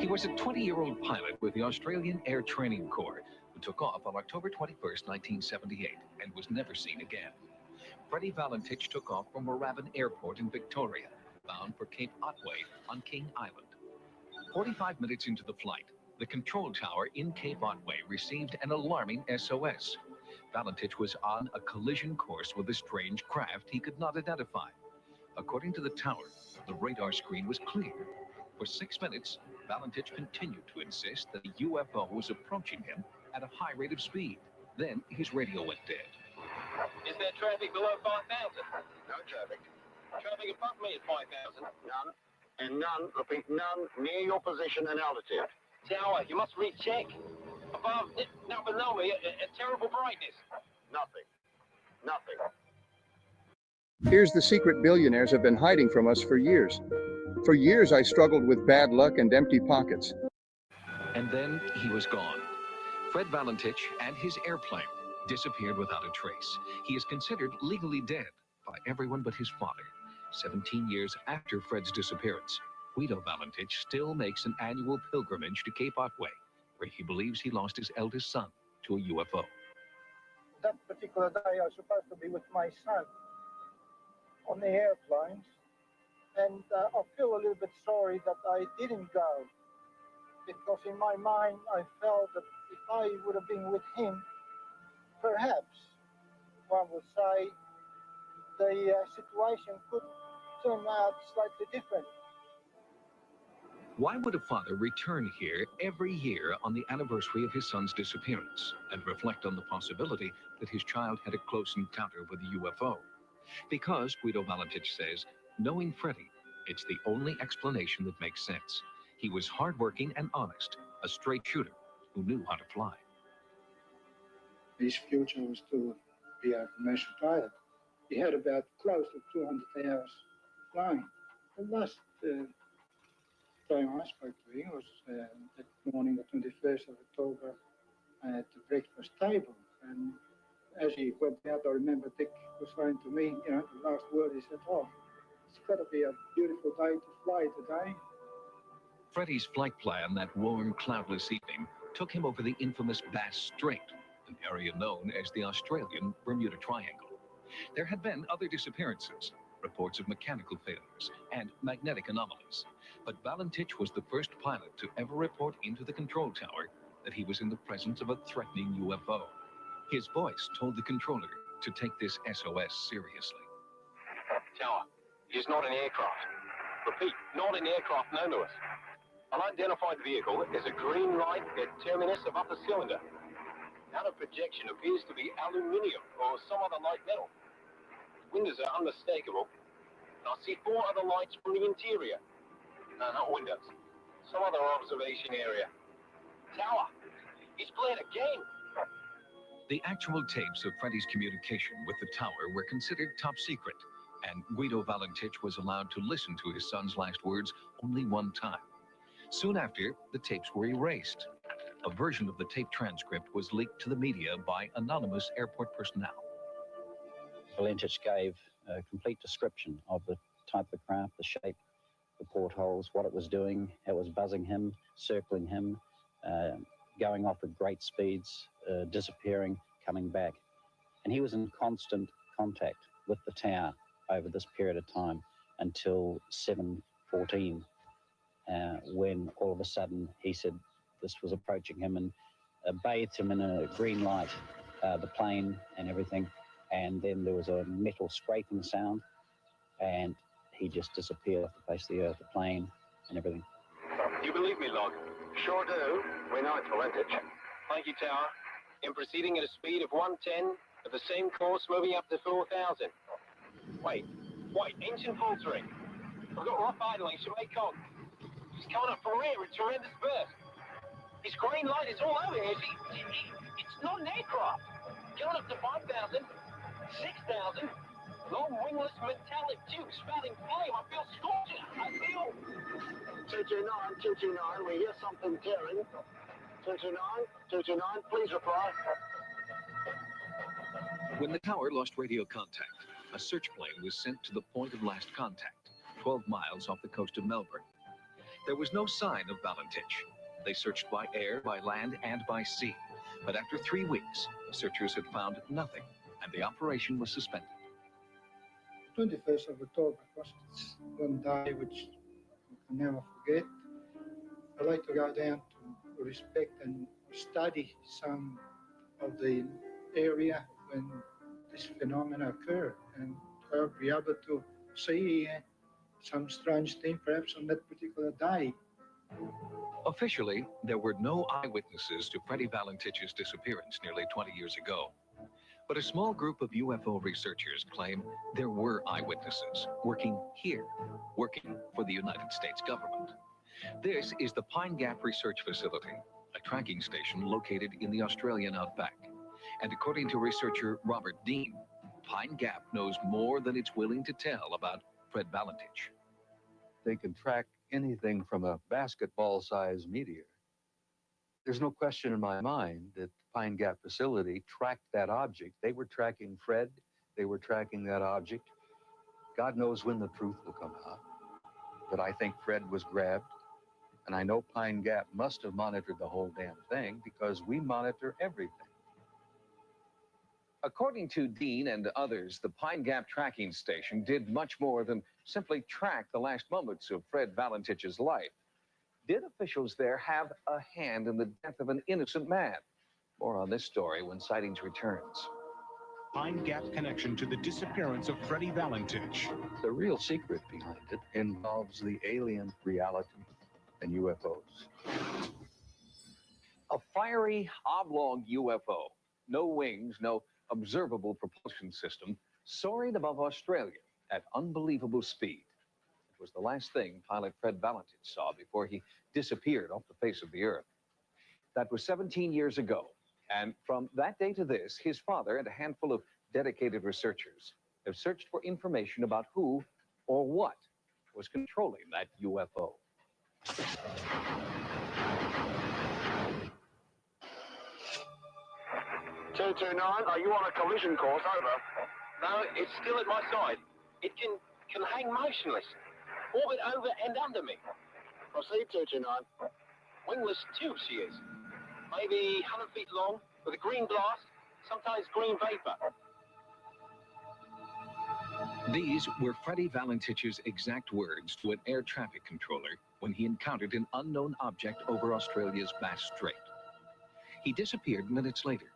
He was a 20-year-old pilot with the Australian Air Training Corps who took off on October 21st, 1978, and was never seen again. Freddie Valentich took off from Moorabbin Airport in Victoria, bound for Cape Otway on King Island. 45 minutes into the flight, the control tower in Cape Otway received an alarming SOS. Valentich was on a collision course with a strange craft he could not identify. According to the tower, the radar screen was clear. For 6 minutes, Valentich continued to insist that a UFO was approaching him at a high rate of speed. Then his radio went dead. Is there traffic below 5,000? No traffic. Traffic above me at 5,000? None. And none, repeat, none near your position and altitude. Tower, you must recheck. Above, no, below me, a terrible brightness. Nothing. Nothing. Here's the secret billionaires have been hiding from us for years. For years, I struggled with bad luck and empty pockets. And then he was gone. Fred Valentich and his airplane disappeared without a trace. He is considered legally dead by everyone but his father. 17 years after Fred's disappearance, Guido Valentich still makes an annual pilgrimage to Cape Otway, where he believes he lost his eldest son to a UFO. that particular day I was supposed to be with my son on the airplanes, and I feel a little bit sorry that I didn't go, because in my mind I felt that if I would have been with him, perhaps one would say the situation could turn out slightly different. Why would a father return here every year on the anniversary of his son's disappearance and reflect on the possibility that his child had a close encounter with a UFO? Because, Guido Valentich says, knowing Freddie, it's the only explanation that makes sense. He was hardworking and honest, a straight shooter who knew how to fly. His future was to be a commercial pilot. He had about close to 200 hours flying. The last time I spoke to him was that morning, the 21st of October, at the breakfast table. And as he went out, I remember Dick was saying to me, you know, the last word, he said, "Oh, it's got to be a beautiful day to fly today." Freddie's flight plan that warm, cloudless evening took him over the infamous Bass Strait, an area known as the Australian Bermuda Triangle. There had been other disappearances, reports of mechanical failures and magnetic anomalies, but Valentich was the first pilot to ever report into the control tower that he was in the presence of a threatening UFO. His voice told the controller to take this SOS seriously. Tower, it's not an aircraft. Repeat, not an aircraft known to us. Unidentified vehicle is a green light at terminus of upper cylinder. Out of projection appears to be aluminium or some other light metal. Windows are unmistakable. I see 4 other lights from the interior. No, not windows. Some other observation area. Tower, he's playing a game. The actual tapes of Freddie's communication with the tower were considered top secret, and Guido Valentich was allowed to listen to his son's last words only one time. Soon after, the tapes were erased. A version of the tape transcript was leaked to the media by anonymous airport personnel. Valentich gave a complete description of the type of craft, the shape, the portholes, what it was doing, how it was buzzing him, circling him, going off at great speeds, disappearing, coming back. And he was in constant contact with the tower over this period of time until 7:14, when all of a sudden he said this was approaching him and bathed him in a green light, the plane and everything. And then there was a metal scraping sound, and he just disappeared off the face of the earth, the plane and everything. You believe me, Log? Sure do. We know it's Valentich. Thank you, Tower. In proceeding at a speed of 110, at the same course moving up to 4,000. Wait, engine faltering. I've got rough idling, should make cog. He's coming up from rear with tremendous burst. His green light is all over here. It's not an aircraft. Going up to 5,000, 6,000, long wingless metallic tubes spouting flame. I feel scorching. I feel... 229, we hear something tearing. 229, please reply. When the tower lost radio contact, a search plane was sent to the point of last contact, 12 miles off the coast of Melbourne. There was no sign of Valentich. They searched by air, by land, and by sea. But after 3 weeks, searchers had found nothing, and the operation was suspended. 21st of October was one day which I can never forget. I like to go down to respect and study some of the area when this phenomena occurred, and I'll be able to see some strange thing perhaps on that particular day. Officially, there were no eyewitnesses to Freddie Valentich's disappearance nearly 20 years ago. But a small group of UFO researchers claim there were eyewitnesses working here, working for the United States government. This is the Pine Gap Research Facility, a tracking station located in the Australian outback. And according to researcher Robert Dean, Pine Gap knows more than it's willing to tell about Fred Valentich. They can track anything from a basketball-sized meteor. There's no question in my mind that the Pine Gap facility tracked that object. They were tracking Fred. They were tracking that object. God knows when the truth will come out. But I think Fred was grabbed. And I know Pine Gap must have monitored the whole damn thing because we monitor everything. According to Dean and others, the Pine Gap tracking station did much more than simply track the last moments of Fred Valentich's life. Did officials there have a hand in the death of an innocent man? More on this story when Sightings returns. Pine Gap connection to the disappearance of Freddie Valentich. The real secret behind it involves the alien reality and UFOs. A fiery, oblong UFO, no wings, no observable propulsion system, soaring above Australia at unbelievable speed. It was the last thing pilot Fred Valentich saw before he disappeared off the face of the earth. That was 17 years ago. And from that day to this, his father and a handful of dedicated researchers have searched for information about who or what was controlling that UFO. 229, are you on a collision course? Over. No, it's still at my side. It can hang motionless, orbit over and under me. Proceed, 229. Wingless tube she is. Maybe 100 feet long, with a green blast, sometimes green vapor. These were Freddie Valentich's exact words to an air traffic controller when he encountered an unknown object over Australia's Bass Strait. He disappeared minutes later.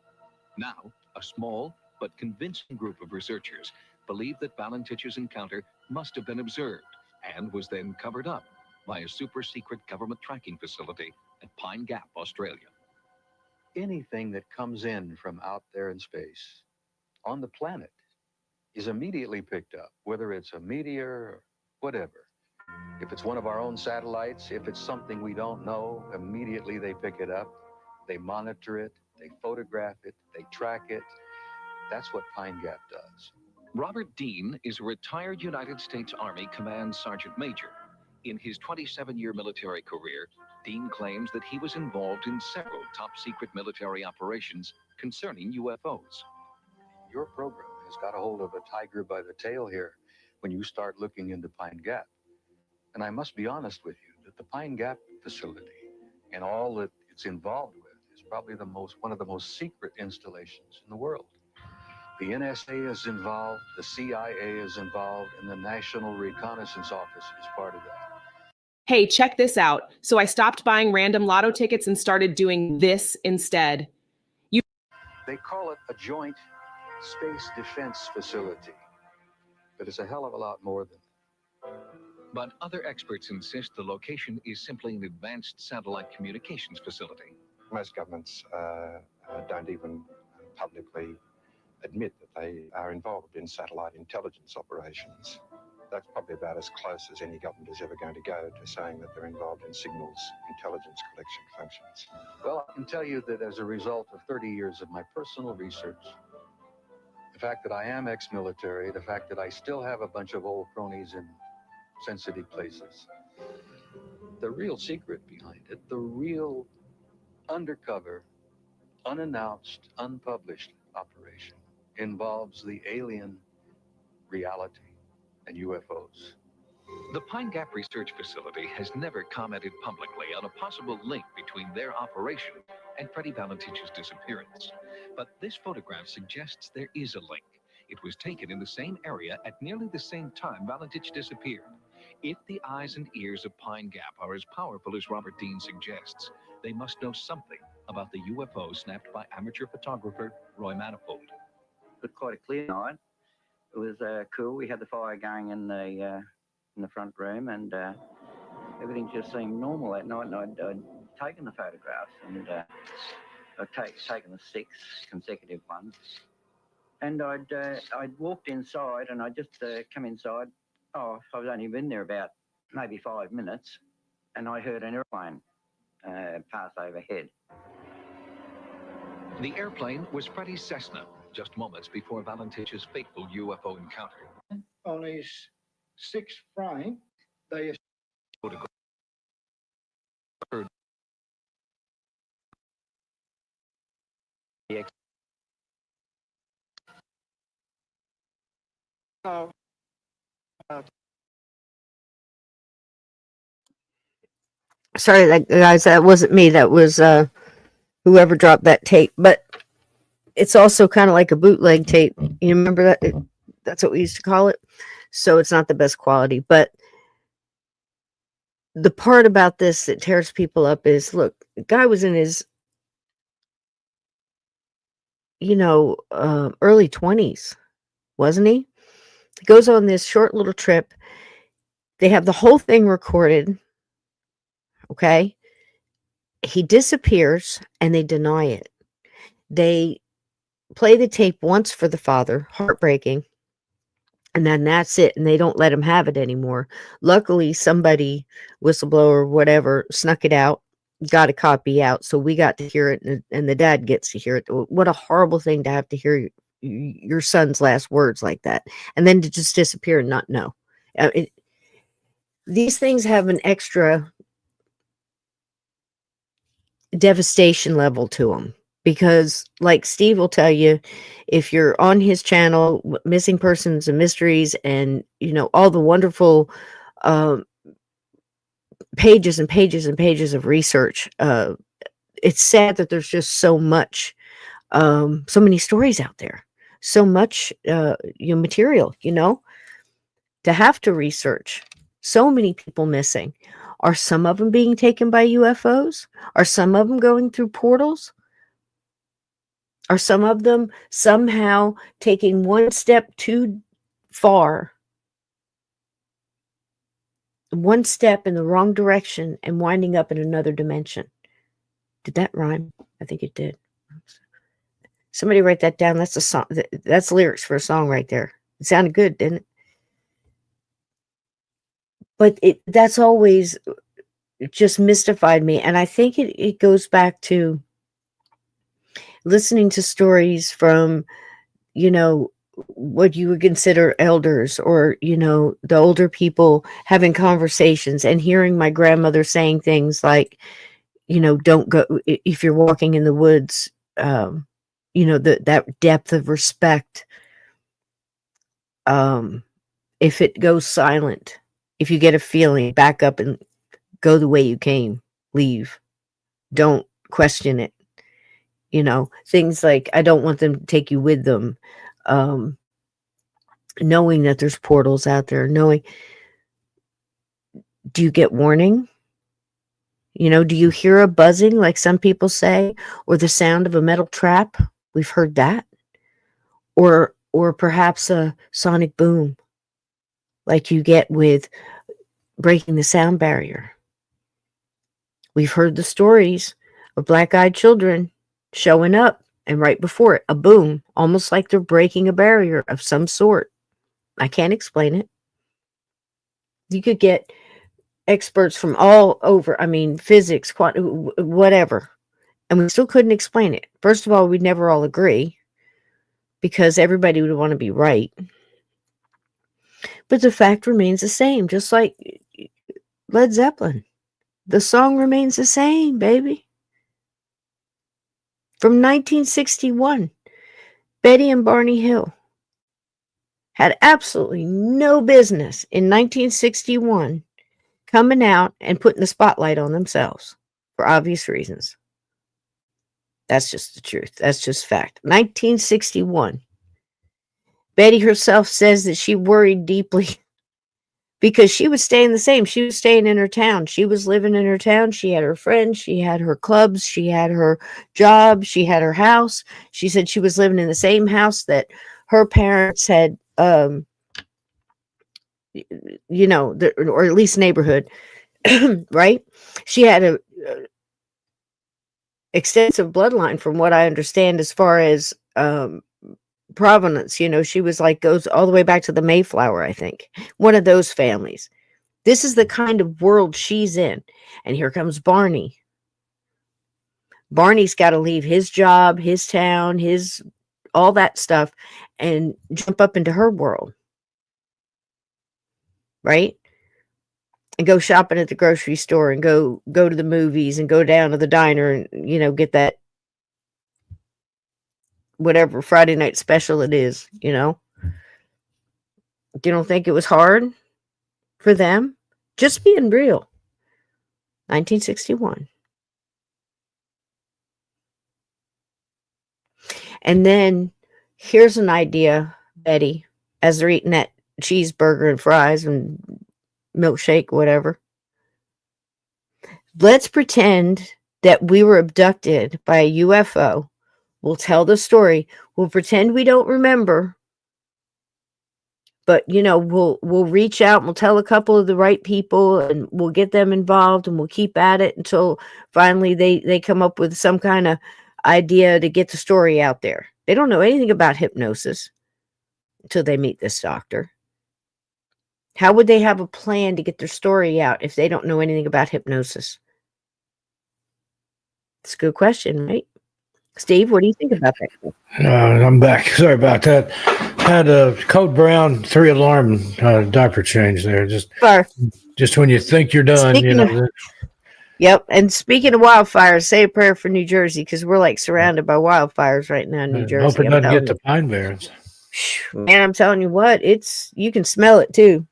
Now, a small but convincing group of researchers believe that Valentich's encounter must have been observed and was then covered up by a super-secret government tracking facility at Pine Gap, Australia. Anything that comes in from out there in space on the planet is immediately picked up, whether it's a meteor or whatever. If it's one of our own satellites, if it's something we don't know, immediately they pick it up, they monitor it, they photograph it, they track it. That's what Pine Gap does. Robert Dean is a retired United States Army Command Sergeant Major. In his 27-year military career, Dean claims that he was involved in several top-secret military operations concerning UFOs. Your program has got a hold of a tiger by the tail here when you start looking into Pine Gap. And I must be honest with you that the Pine Gap facility and all that it's involved with is probably one of the most secret installations in the world. The NSA is involved, the CIA is involved, and the National Reconnaissance Office is part of that. Hey, check this out. So I stopped buying random lotto tickets and started doing this instead. They call it a joint space defense facility, but it's a hell of a lot more than that. But other experts insist the location is simply an advanced satellite communications facility. Most governments don't even publicly admit that they are involved in satellite intelligence operations. That's probably about as close as any government is ever going to go to saying that they're involved in signals intelligence collection functions. Well, I can tell you that as a result of 30 years of my personal research, the fact that I am ex-military, the fact that I still have a bunch of old cronies in sensitive places, the real secret behind it, the real undercover, unannounced, unpublished operation involves the alien reality and UFOs. The Pine Gap Research Facility has never commented publicly on a possible link between their operation and Freddie Valentich's disappearance. But this photograph suggests there is a link. It was taken in the same area at nearly the same time Valentich disappeared. If the eyes and ears of Pine Gap are as powerful as Robert Dean suggests, they must know something about the UFO snapped by amateur photographer Roy Manifold. But quite a clear night. It was cool. We had the fire going in the front room, and everything just seemed normal that night. And I'd taken the photographs, and I'd taken the 6 consecutive ones. And I'd walked inside, and I just come inside. Oh, I was only been there about maybe 5 minutes, and I heard an airplane pass overhead. The airplane was Freddie's Cessna, just moments before Valentich's fateful UFO encounter. On his 6th frame, they Sorry, guys, that wasn't me. That was whoever dropped that tape. But it's also kind of like a bootleg tape. You remember that? That's what we used to call it. So it's not the best quality. But the part about this that tears people up is, look, the guy was in his, early 20s, wasn't he? He goes on this short little trip. They have the whole thing recorded. Okay. He disappears and they deny it. They play the tape once for the father, heartbreaking, and then that's it. And they don't let him have it anymore. Luckily, somebody, whistleblower, whatever, snuck it out, got a copy out. So we got to hear it, and the dad gets to hear it. What a horrible thing to have to hear your son's last words like that, and then to just disappear and not know. These things have an extra devastation level to them, because like Steve will tell you, if you're on his channel, Missing Persons and Mysteries, and all the wonderful pages and pages and pages of research, it's sad that there's just so much, so many stories out there, so much material, to have to research. So many people missing. Are some of them being taken by UFOs? Are some of them going through portals? Are some of them somehow taking one step too far, one step in the wrong direction, and winding up in another dimension? Did that rhyme? I think it did. Somebody write that down. That's a song. That's lyrics for a song right there. It sounded good, didn't it? But that's always just mystified me. And I think it goes back to listening to stories from, what you would consider elders, or, the older people having conversations, and hearing my grandmother saying things like, don't go, if you're walking in the woods, that depth of respect. If it goes silent, if you get a feeling, back up and go the way you came, leave. Don't question it. Things like, I don't want them to take you with them. Knowing that there's portals out there, do you get warning? Do you hear a buzzing like some people say, or the sound of a metal trap? We've heard that. Or perhaps a sonic boom like you get with breaking the sound barrier. We've heard the stories of black-eyed children showing up, and right before it, a boom, almost like they're breaking a barrier of some sort. I can't explain it. You could get experts from all over, physics, quantum, whatever, and we still couldn't explain it. First of all, we'd never all agree, because everybody would want to be right. But the fact remains the same, just like Led Zeppelin. The song remains the same, baby. From 1961, Betty and Barney Hill had absolutely no business in 1961 coming out and putting the spotlight on themselves, for obvious reasons. That's just the truth. That's just fact. 1961. Betty herself says that she worried deeply because she was staying the same. She was staying in her town. She was living in her town. She had her friends. She had her clubs. She had her job. She had her house. She said she was living in the same house that her parents had, or at least neighborhood, right? She had a extensive bloodline, from what I understand, as far as provenance. She was goes all the way back to the Mayflower, I think. One of those families. This is the kind of world she's in. And here comes Barney. Barney's got to leave his job, his town, his all that stuff, and jump up into her world. Right? And go shopping at the grocery store, and go to the movies, and go down to the diner, and, get that whatever Friday night special it is, You don't think it was hard for them? Just being real. 1961. And then here's an idea, Betty, as they're eating that cheeseburger and fries and milkshake, whatever. Let's pretend that we were abducted by a UFO. We'll tell the story. We'll pretend we don't remember. But we'll reach out and we'll tell a couple of the right people and we'll get them involved and we'll keep at it until finally they come up with some kind of idea to get the story out there. They don't know anything about hypnosis until they meet this doctor. How would they have a plan to get their story out if they don't know anything about hypnosis? It's a good question, right? Steve, what do you think about that? I'm back. Sorry about that. Had a code brown 3-alarm diaper change there. Just when you think you're done, Yep. And speaking of wildfires, say a prayer for New Jersey because we're like surrounded by wildfires right now in New Jersey. Hope it doesn't get to Pine Barrens. Man, I'm telling you what, you can smell it too.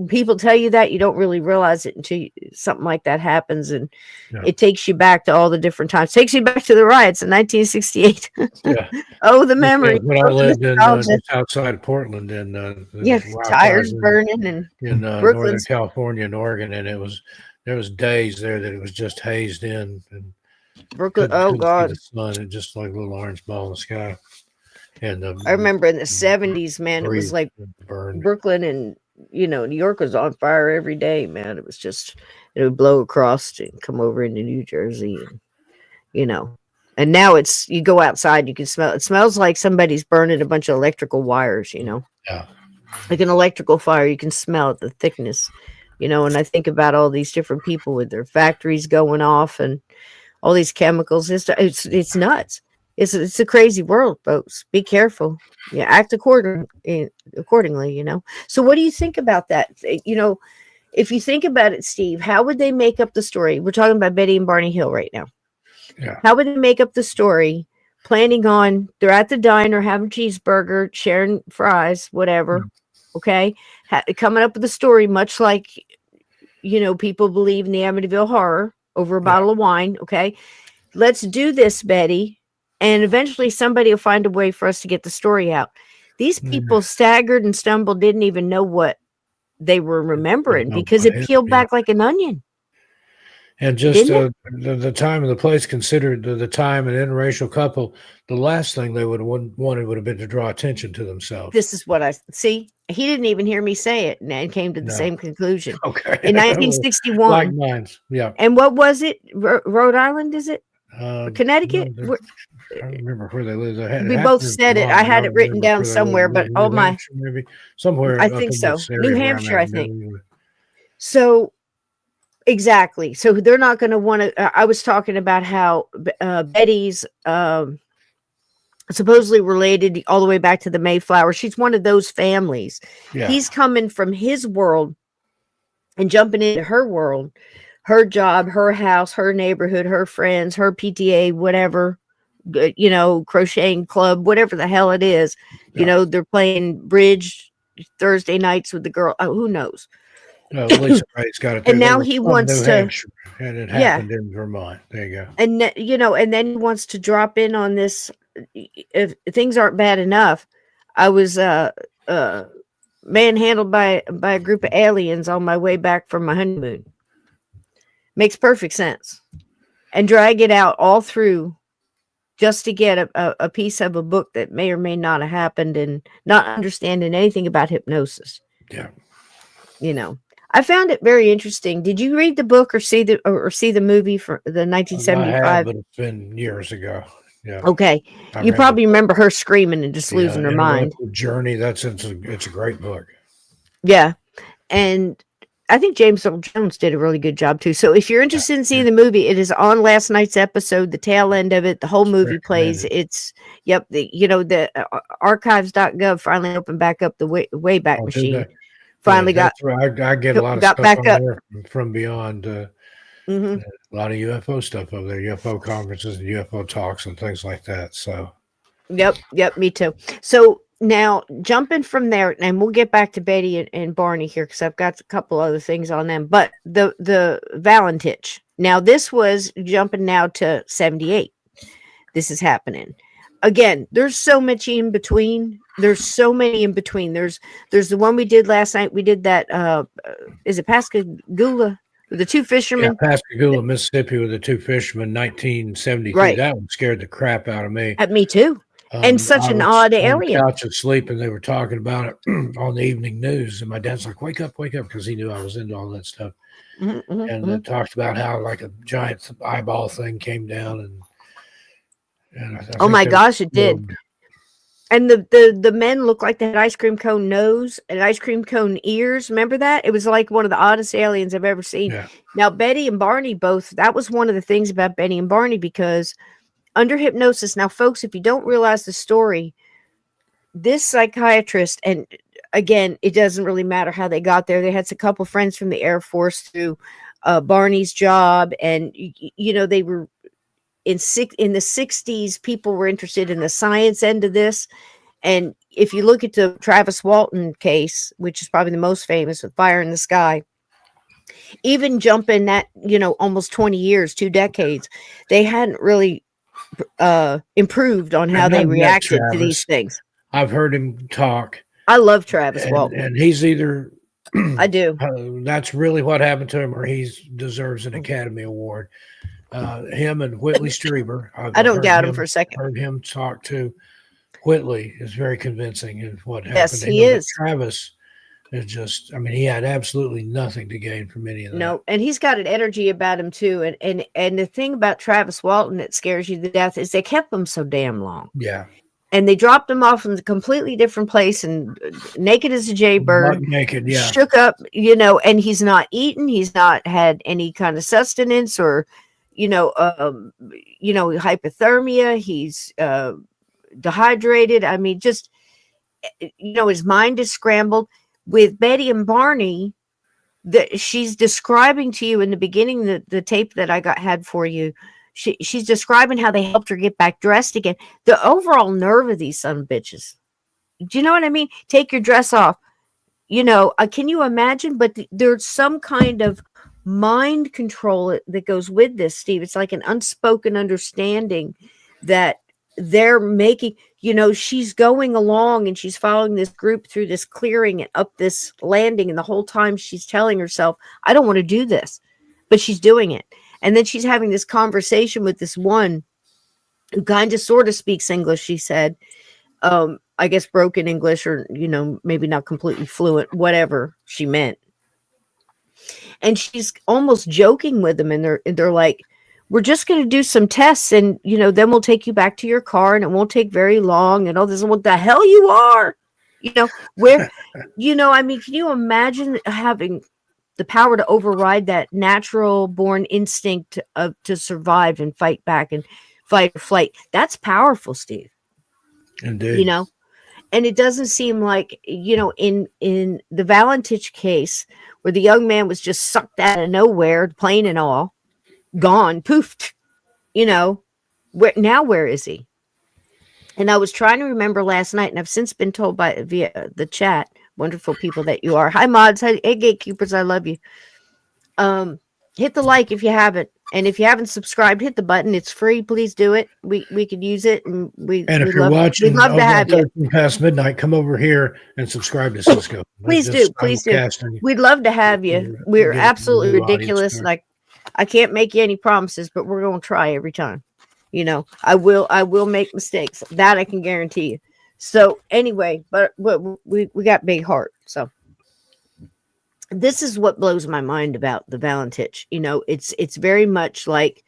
People tell you that you don't really realize it until something like that happens, and it takes you back to all the different times. Takes you back to the riots in 1968. Yeah. Oh, the memory. When I lived in just outside of Portland, and tires burning in Northern California and Oregon, and there was days there that it was just hazed in, and Brooklyn. couldn't God, see the sun, and just like a little orange ball in the sky. And I remember in the 70s, man, it was like Brooklyn and New York was on fire every day, man. It was just, it would blow across and come over into New Jersey, and now you go outside, you can smell it smells like somebody's burning a bunch of electrical wires, Yeah. Like an electrical fire. You can smell it, the thickness, and I think about all these different people with their factories going off and all these chemicals. It's nuts. It's a crazy world, folks. Be careful. Yeah, act accordingly. So what do you think about that? If you think about it, Steve, how would they make up the story? We're talking about Betty and Barney Hill right now. Yeah. How would they make up the story? Planning on they're at the diner having cheeseburger, sharing fries, whatever. Okay, coming up with a story, much like people believe in the Amityville Horror over a bottle of wine. Okay, let's do this, Betty. And eventually somebody will find a way for us to get the story out. These people staggered and stumbled, didn't even know what they were remembering because it peeled back like an onion. And just the time and the place considered the time and interracial couple, the last thing they would have wanted would have been to draw attention to themselves. This is what I see. He didn't even hear me say it and came to the same conclusion. Okay. In 1961. Like mine. Yeah. And what was it? Rhode Island, is it? Connecticut? I don't remember where they live. We both said it. I had it written down somewhere, but maybe somewhere. I think so. New Hampshire, I think. So exactly. So they're not going to want to. I was talking about how Betty's supposedly related all the way back to the Mayflower. She's one of those families. Yeah. He's coming from his world and jumping into her world, her job, her house, her neighborhood, her friends, her PTA, whatever. Crocheting club, whatever the hell it is. They're playing bridge Thursday nights with the girl. Oh, who knows? Lisa Ray's got it. And now he wants New to. Hampshire, and it happened in Vermont. There you go. And and then he wants to drop in on this. If things aren't bad enough, I was manhandled by a group of aliens on my way back from my honeymoon. Makes perfect sense, and drag it out all through. Just to get a piece of a book that may or may not have happened and not understanding anything about hypnosis. Yeah. I found it very interesting. Did you read the book or see the movie for the 1975? I have, but it's been years ago. Yeah. Okay. You probably remember her screaming and just losing her mind. Journey. It's a great book. Yeah. And I think James Earl Jones did a really good job too. So if you're interested in seeing the movie, it is on last night's episode, the tail end of it, the whole movie plays. It's the archives.gov finally opened back up the Wayback Machine. Finally got right. I get a lot of stuff back up from beyond a lot of UFO stuff over there, UFO conferences and UFO talks and things like that. So Yep, me too. So now jumping from there, and we'll get back to Betty and Barney here because I've got a couple other things on them. But the Valentich. Now this was jumping now to 78. This is happening. again, there's so much in between. There's so many in between. There's the one we did last night. We did that. Is it Pascagoula? The two Yeah, fishermen. Pascagoula, Mississippi, with the two fishermen, 1973. Right. That one scared the crap out of me. At me too. And such I an was odd on the alien. couch asleep, and they were talking about it on the evening news. And my dad's like, "Wake up, because he knew I was into all that stuff." And they talked about how like a giant eyeball thing came down, and I Oh think my they were gosh, it did. probed. And the men looked like they had ice cream cone nose and ice cream cone ears. Remember that? It was like one of the oddest aliens I've ever seen. Yeah. Now, Betty and Barney both, that was one of the things about Betty and Barney, because under hypnosis, now, folks, if you don't realize the story, this psychiatrist, and again, it doesn't really matter how they got there. They had a couple friends from the Air Force through Barney's job, and, you know, they were in the 60s, people were interested in the science end of this. And if you look at the Travis Walton case, which is probably the most famous with Fire in the Sky, even jumping that, you know, almost 20 years, 2 decades, they hadn't really improved on how And they I've met reacted to these Travis. things. I've heard him talk. I love Travis Walton. And he's either I do. That's really what happened to him, or he deserves an Academy Award. Him and Whitley Strieber. I don't doubt him for a second. Heard him talk to Whitley is very convincing in what happened. Yes, to he him. But is. Travis is just, I mean, he had absolutely nothing to gain from any of that. No, and he's got an energy about him too. And the thing about Travis Walton that scares you to death is they kept him so damn long. Yeah. And they dropped him off in a completely different place, and naked as a jaybird, Buck naked, yeah. shook up, you know, and he's not eaten. He's not had any kind of sustenance or, hypothermia. He's dehydrated. I mean, just, his mind is scrambled. With Betty and Barney, that she's describing to you in the beginning, the tape that I had for you, she's describing how they helped her get back dressed again. The overall nerve of these son of bitches. Do you know what I mean? Take your dress off. Can you imagine? But there's some kind of mind control that goes with this, Steve. It's like an unspoken understanding that they're making, she's going along and she's following this group through this clearing and up this landing. And the whole time she's telling herself, I don't want to do this, but she's doing it. And then she's having this conversation with this one who kind of sort of speaks English, she said. I guess broken English, or, maybe not completely fluent, whatever she meant. And she's almost joking with them. And they're like, we're just going to do some tests, and, then we'll take you back to your car, and it won't take very long, and all this. What the hell you are? Where, I mean, can you imagine having the power to override that natural born instinct to survive and fight back and fight or flight? That's powerful, Steve. Indeed. And it doesn't seem like, in the Valentich case, where the young man was just sucked out of nowhere, plane and all, gone, poofed, where is he? And I was trying to remember last night, and I've since been told via the chat, wonderful people that you are. Hi, mods. Hey, gatekeepers. I love you. Hit the like if you haven't. And if you haven't subscribed, hit the button. It's free. Please do it. We could use it. And if you're watching, we'd love to have you. Past midnight, come over here and subscribe to Cisco. Please do. We'd love to have you. We're absolutely ridiculous. Like, I can't make you any promises, but we're going to try every time. I will make mistakes. That I can guarantee you. So anyway, but we got big heart. So this is what blows my mind about the Valentich. It's very much like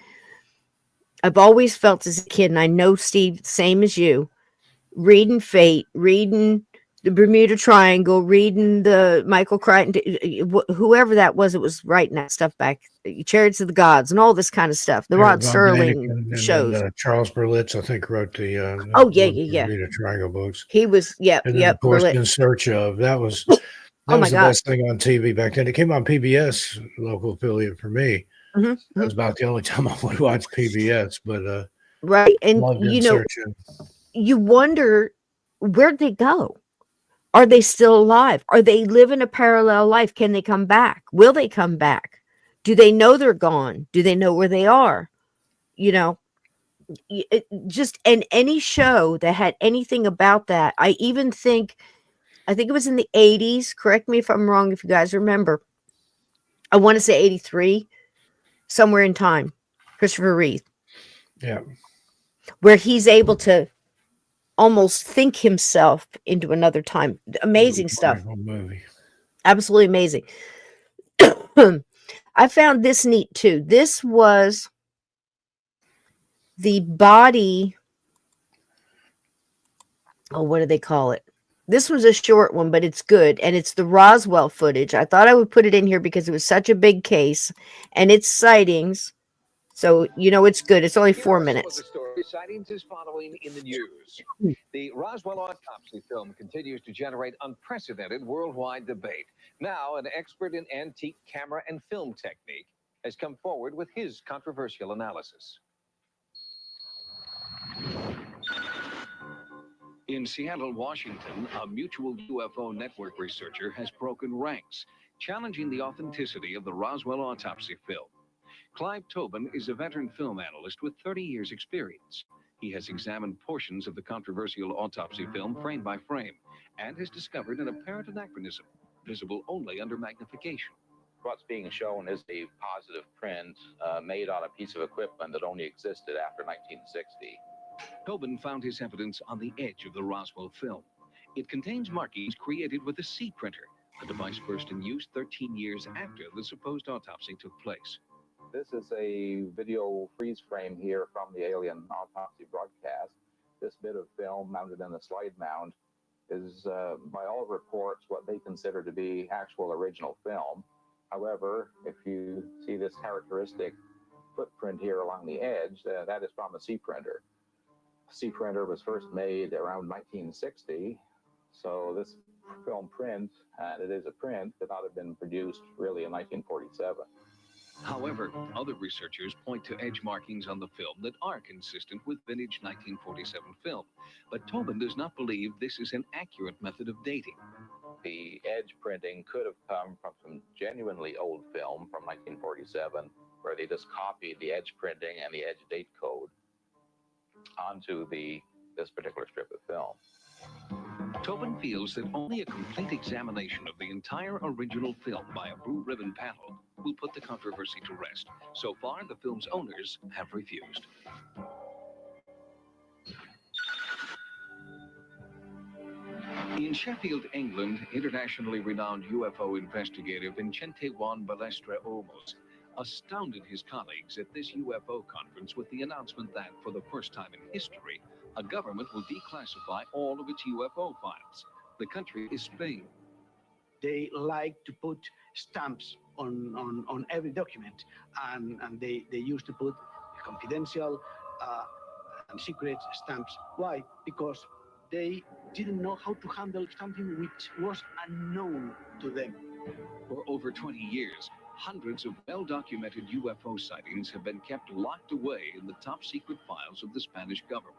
I've always felt as a kid, and I know, Steve, same as you, reading Fate, reading the Bermuda Triangle, reading the Michael Crichton, whoever that was, it was writing that stuff back, Chariots of the Gods, and all this kind of stuff. The Rod Serling shows. And Charles Berlitz, I think, wrote the Bermuda Triangle books. He was, And then, of course, In Search Of. That was the best thing on TV back then. It came on PBS, local affiliate for me. Mm-hmm. That was about the only time I would watch PBS. But right, and you wonder, where'd they go? Are they still alive? Are they living a parallel life? Can they come back? Will they come back? Do they know they're gone? Do they know where they are? just and any show that had anything about that. I think it was in the 80s. Correct me if I'm wrong, if you guys remember. I want to say 83, somewhere in time. Christopher Reeve, Yeah. where he's able to almost think himself into another time. Amazing stuff. Wonderful movie. Absolutely amazing. I found this neat too. This was the body. Oh, what do they call it? This was a short one, but it's good. And it's the Roswell footage. I thought I would put it in here because it was such a big case and it's sightings. So, it's good. It's only 4 minutes. Some of the story Sightings is following in the news. The Roswell autopsy film continues to generate unprecedented worldwide debate. Now, an expert in antique camera and film technique has come forward with his controversial analysis. In Seattle, Washington, a mutual UFO network researcher has broken ranks, challenging the authenticity of the Roswell autopsy film. Clive Tobin is a veteran film analyst with 30 years' experience. He has examined portions of the controversial autopsy film frame by frame and has discovered an apparent anachronism, visible only under magnification. What's being shown is a positive print made on a piece of equipment that only existed after 1960. Tobin found his evidence on the edge of the Roswell film. It contains markings created with a C printer, a device first in use 13 years after the supposed autopsy took place. This is a video freeze frame here from the alien autopsy broadcast. This bit of film mounted in a slide mount is, by all reports, what they consider to be actual original film. However, if you see this characteristic footprint here along the edge, that is from a C printer. C printer was first made around 1960, so this film print, and it is a print, could not have been produced really in 1947. However, other researchers point to edge markings on the film that are consistent with vintage 1947 film, but Tobin does not believe this is an accurate method of dating. The edge printing could have come from some genuinely old film from 1947, where they just copied the edge printing and the edge date code onto this particular strip of film. Tobin feels that only a complete examination of the entire original film by a blue ribbon panel will put the controversy to rest. So far, the film's owners have refused. In Sheffield, England, internationally renowned UFO investigator Vincente Juan Balestra Olmos astounded his colleagues at this UFO conference with the announcement that, for the first time in history, a government will declassify all of its UFO files. The country is Spain. They like to put stamps on every document, and they used to put confidential and secret stamps. Why? Because they didn't know how to handle something which was unknown to them. For over 20 years, hundreds of well-documented UFO sightings have been kept locked away in the top-secret files of the Spanish government.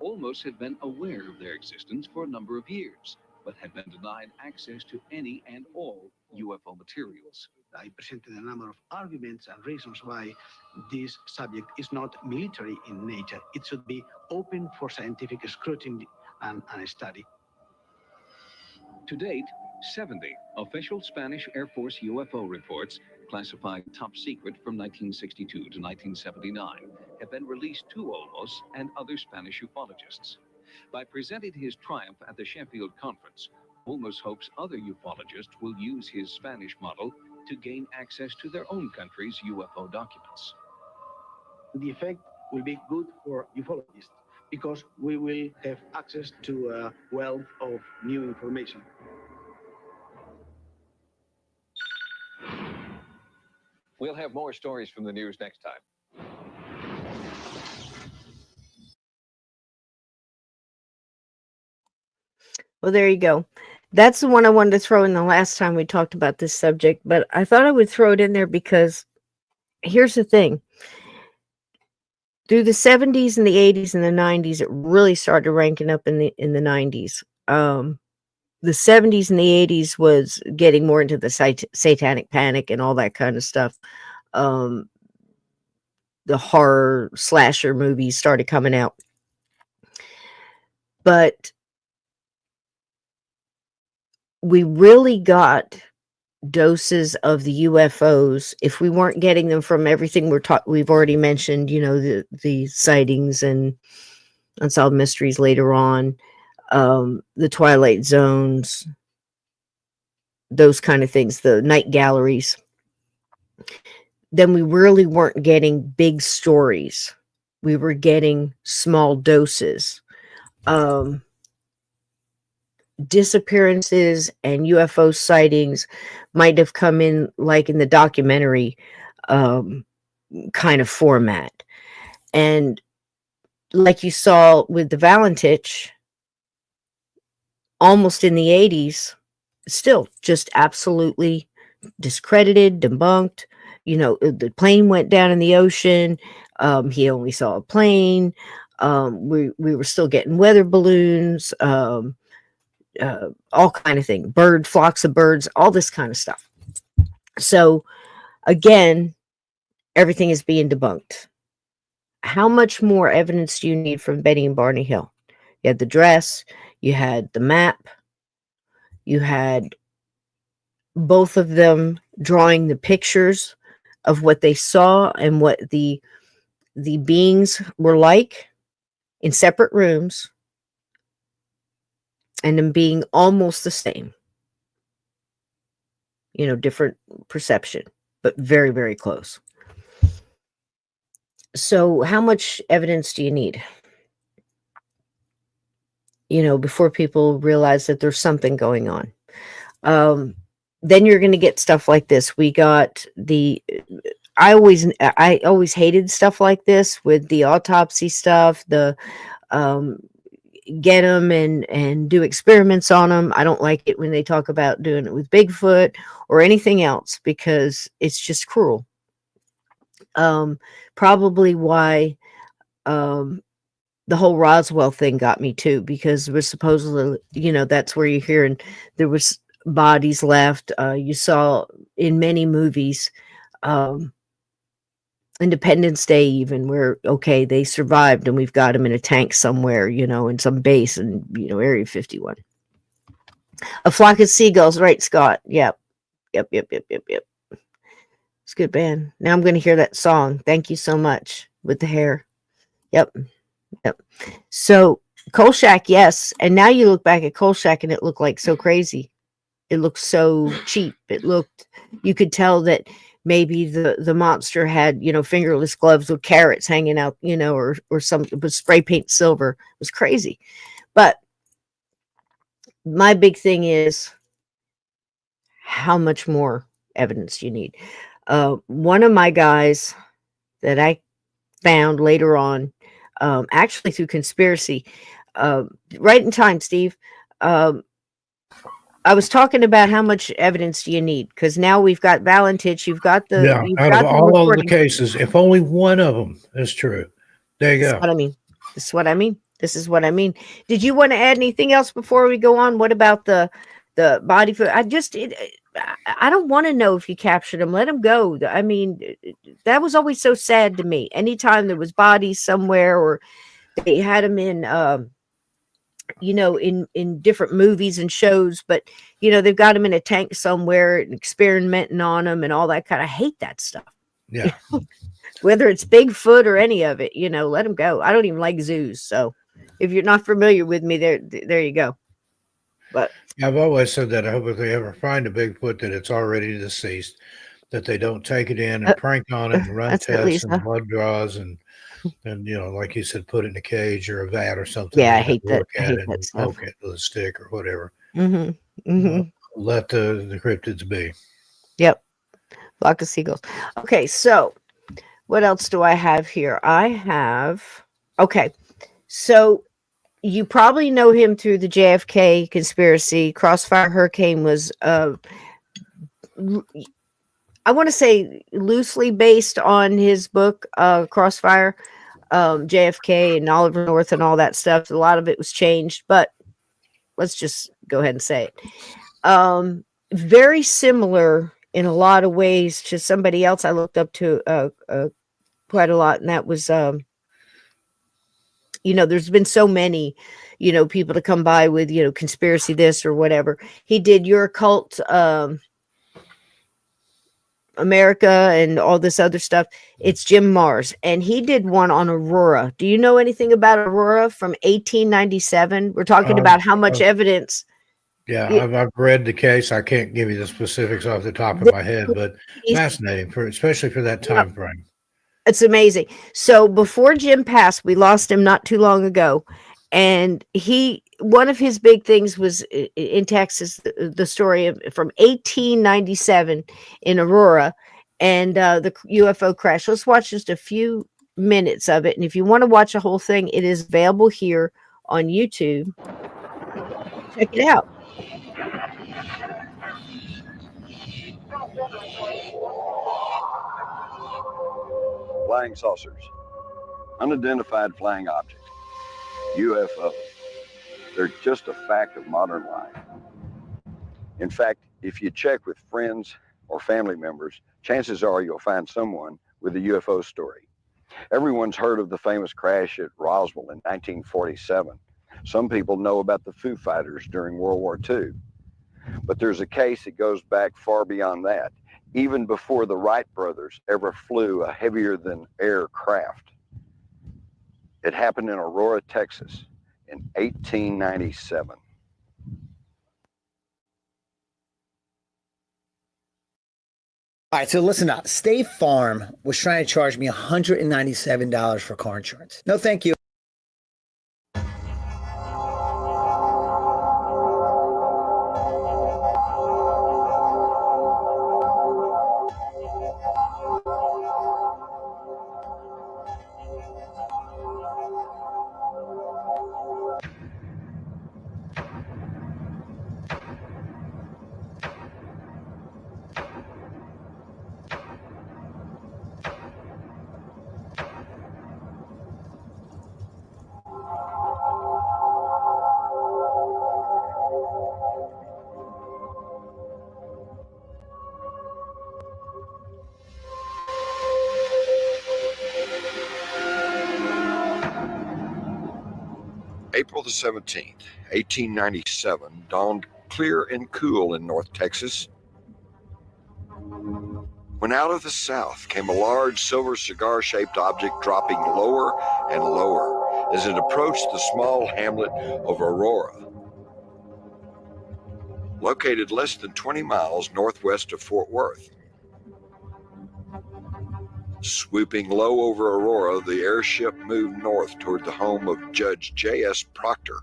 Olmos had been aware of their existence for a number of years, but had been denied access to any and all UFO materials. I presented a number of arguments and reasons why this subject is not military in nature. It should be open for scientific scrutiny and study. To date, 70 official Spanish Air Force UFO reports, classified top secret from 1962 to 1979, have been released to Olmos and other Spanish ufologists. By presenting his triumph at the Sheffield conference, Olmos hopes other ufologists will use his Spanish model to gain access to their own country's UFO documents. The effect will be good for ufologists because we will have access to a wealth of new information. We'll have more stories from the news next time. Well, there you go. That's the one I wanted to throw in the last time we talked about this subject, but I thought I would throw it in there because here's the thing. Through the 70s and the 80s and the 90s, it really started ranking up in the 90s. The 70s and the 80s was getting more into the satanic panic and all that kind of stuff. the horror slasher movies started coming out. But we really got doses of the UFOs if we weren't getting them from everything we've already mentioned, the sightings and unsolved mysteries later on, the twilight zones, those kind of things, the night galleries. Then we really weren't getting big stories. We were getting small doses. Disappearances and UFO sightings might have come in like in the documentary kind of format. And like you saw with the Valentich, almost in the 80s, still just absolutely discredited, debunked. The plane went down in the ocean. He only saw a plane. We were still getting weather balloons, all kind of thing, flocks of birds, all this kind of stuff. So again, everything is being debunked. How much more evidence do you need from Betty and Barney Hill? You had the dress, you had the map, you had both of them drawing the pictures of what they saw and what the beings were like in separate rooms, and them being almost the same. Different perception, but very, very close. So how much evidence do you need? Before people realize that there's something going on. Then you're going to get stuff like this. We got I always hated stuff like this with the autopsy stuff, the get them and do experiments on them. I don't like it when they talk about doing it with Bigfoot or anything else, because it's just cruel. Probably why the whole Roswell thing got me too, because it was supposedly, that's where you're hearing there was bodies left. You saw in many movies, Independence Day even, where, okay, they survived and we've got them in a tank somewhere, in some base in, Area 51. A Flock of Seagulls, right, Scott? Yep. It's a good band. Now I'm going to hear that song. Thank you so much, with the hair. Yep. So Kolchak, yes. And now you look back at Kolchak and it looked like so crazy. It looked so cheap. You could tell that maybe the monster had, fingerless gloves with carrots hanging out, or something, with spray paint silver. It was crazy. But my big thing is, how much more evidence do you need? One of my guys that I found later on, actually through conspiracy, right in time, Steve, I was talking about how much evidence do you need, because now we've got Valentich, you've got the out of all of the cases, if only one of them is true, there you go. This is what I mean. Did you want to add anything else before we go on? What about the body foot? I don't want to know if you captured them. Let them go. I mean, that was always so sad to me. Anytime there was bodies somewhere, or they had them in in different movies and shows, but they've got them in a tank somewhere and experimenting on them and all that kind of, hate that stuff. Yeah. Whether it's Bigfoot or any of it, let them go. I don't even like zoos. So if you're not familiar with me, there you go. But I've always said that I hope if they ever find a Bigfoot that it's already deceased, that they don't take it in and prank on it and run tests and blood draws and like you said, put it in a cage or a vat or something. Yeah, I hate that. Look at it and poke it with a stick or whatever. Let the cryptids be. Yep. Flock of Seagulls. Okay, so what else do I have here? So you probably know him through the JFK conspiracy. Crossfire Hurricane was, I want to say, loosely based on his book, Crossfire, JFK and Oliver North and all that stuff. A lot of it was changed, but let's just go ahead and say it. Very similar in a lot of ways to somebody else I looked up to, quite a lot, and that was there's been so many, people to come by with, conspiracy this or whatever. He did Your Occult America and all this other stuff. It's Jim Mars, and he did one on Aurora. Do you know anything about Aurora from 1897? We're talking about how much evidence. Yeah, I've read the case. I can't give you the specifics off the top of my head, but fascinating, especially for that time frame. It's amazing. So before Jim passed, we lost him not too long ago. And one of his big things was in Texas, the story from 1897 in Aurora and the UFO crash. Let's watch just a few minutes of it. And if you want to watch the whole thing, it is available here on YouTube. Check it out. Flying saucers, unidentified flying object, UFO. They're just a fact of modern life. In fact, if you check with friends or family members, chances are you'll find someone with a UFO story. Everyone's heard of the famous crash at Roswell in 1947. Some people know about the Foo Fighters during World War II. But there's a case that goes back far beyond that, even before the Wright brothers ever flew a heavier-than-air craft. It happened in Aurora, Texas in 1897. All right, so listen up. State Farm was trying to charge me $197 for car insurance. No, thank you. April the 17th, 1897, dawned clear and cool in North Texas, when out of the south came a large silver cigar-shaped object dropping lower and lower as it approached the small hamlet of Aurora, located less than 20 miles northwest of Fort Worth. Swooping low over Aurora, the airship moved north toward the home of Judge J.S. Proctor,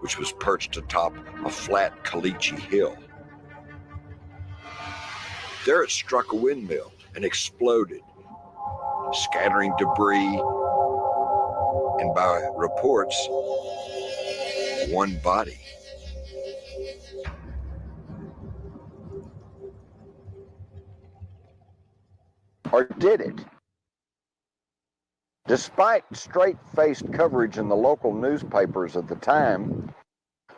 which was perched atop a flat Caliche hill. There it struck a windmill and exploded, scattering debris and, by reports, one body. Or did it? Despite straight-faced coverage in the local newspapers at the time,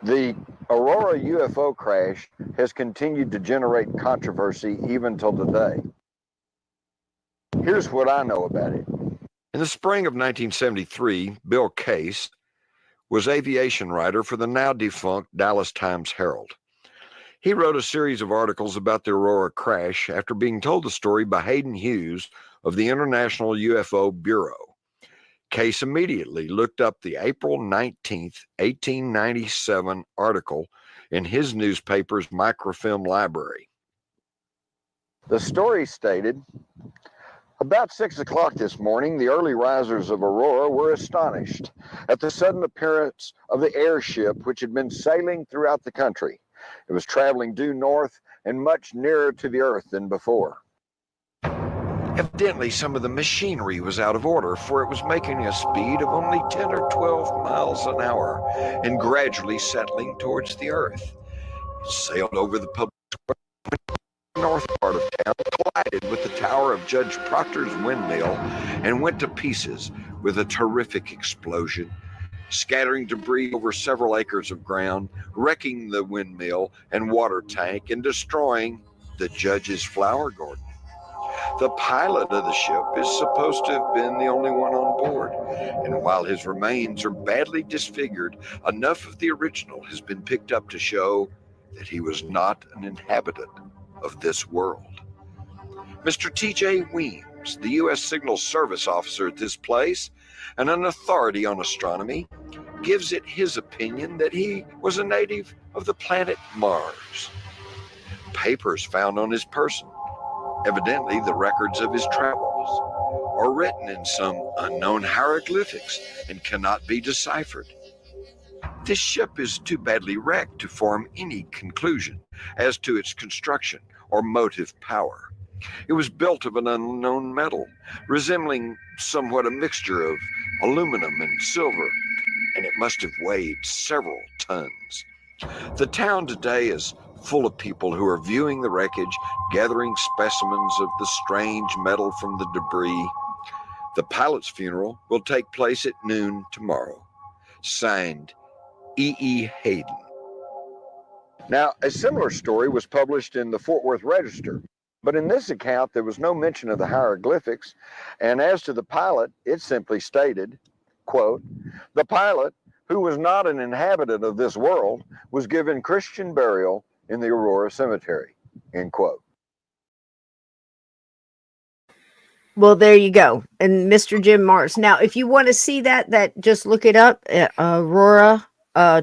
the Aurora UFO crash has continued to generate controversy even till today. Here's what I know about it. In the spring of 1973, Bill Case was aviation writer for the now-defunct Dallas Times-Herald. He wrote a series of articles about the Aurora crash after being told the story by Hayden Hughes of the International UFO Bureau. Case immediately looked up the April 19th, 1897 article in his newspaper's microfilm library. The story stated, about 6 o'clock this morning, the early risers of Aurora were astonished at the sudden appearance of the airship which had been sailing throughout the country. It was traveling due north and much nearer to the earth than before. Evidently, some of the machinery was out of order, for it was making a speed of only 10 or 12 miles an hour and gradually settling towards the earth. It sailed over the public north part of town, collided with the tower of Judge Proctor's windmill, and went to pieces with a terrific explosion, scattering debris over several acres of ground, wrecking the windmill and water tank, and destroying the judge's flower garden. The pilot of the ship is supposed to have been the only one on board, and while his remains are badly disfigured, enough of the original has been picked up to show that he was not an inhabitant of this world. Mr. T.J. Weems, the U.S. Signal Service officer at this place and an authority on astronomy, gives it his opinion that he was a native of the planet Mars. Papers found on his person, evidently the records of his travels, are written in some unknown hieroglyphics and cannot be deciphered. This ship is too badly wrecked to form any conclusion as to its construction or motive power. It was built of an unknown metal, resembling somewhat a mixture of aluminum and silver, and it must have weighed several tons. The town today is full of people who are viewing the wreckage, gathering specimens of the strange metal from the debris. The pilot's funeral will take place at noon tomorrow. Signed, E.E. Hayden. Now, a similar story was published in the Fort Worth Register, but in this account there was no mention of the hieroglyphics, and as to the pilot, it simply stated, quote, "The pilot, who was not an inhabitant of this world, was given Christian burial in the Aurora Cemetery," end quote. Well, there you go. And Mr. Jim Mars. Now, if you want to see that just look it up, Aurora,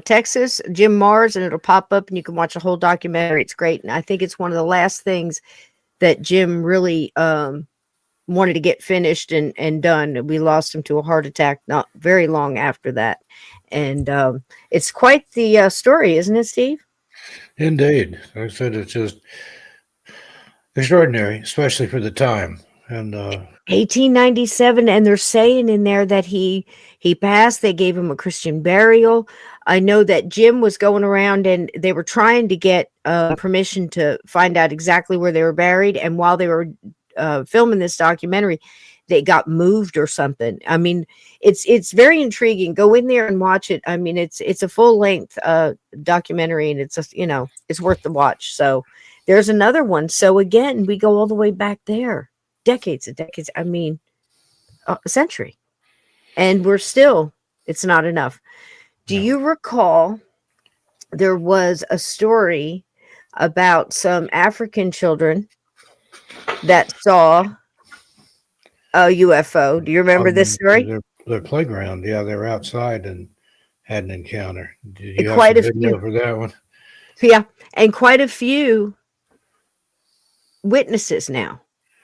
Texas, Jim Mars, and it'll pop up and you can watch a whole documentary. It's great. And I think it's one of the last things that Jim really wanted to get finished and done. We lost him to a heart attack not very long after that. And it's quite the story, isn't it, Steve? Indeed. Like I said, it's just extraordinary, especially for the time. And 1897, and they're saying in there that he passed. They gave him a Christian burial. I know that Jim was going around and they were trying to get permission to find out exactly where they were buried. And while they were filming this documentary, they got moved or something. I mean, it's very intriguing. Go in there and watch it. I mean, it's a full length documentary, and it's it's worth the watch. So there's another one. So again, we go all the way back there. Decades and decades, I mean, a century. And we're still, it's not enough. Do you recall there was a story about some African children that saw a UFO? Do you remember this story? Their playground, yeah, they were outside and had an encounter. Did you Quite have a some video few. for that one? Yeah, and quite a few witnesses now.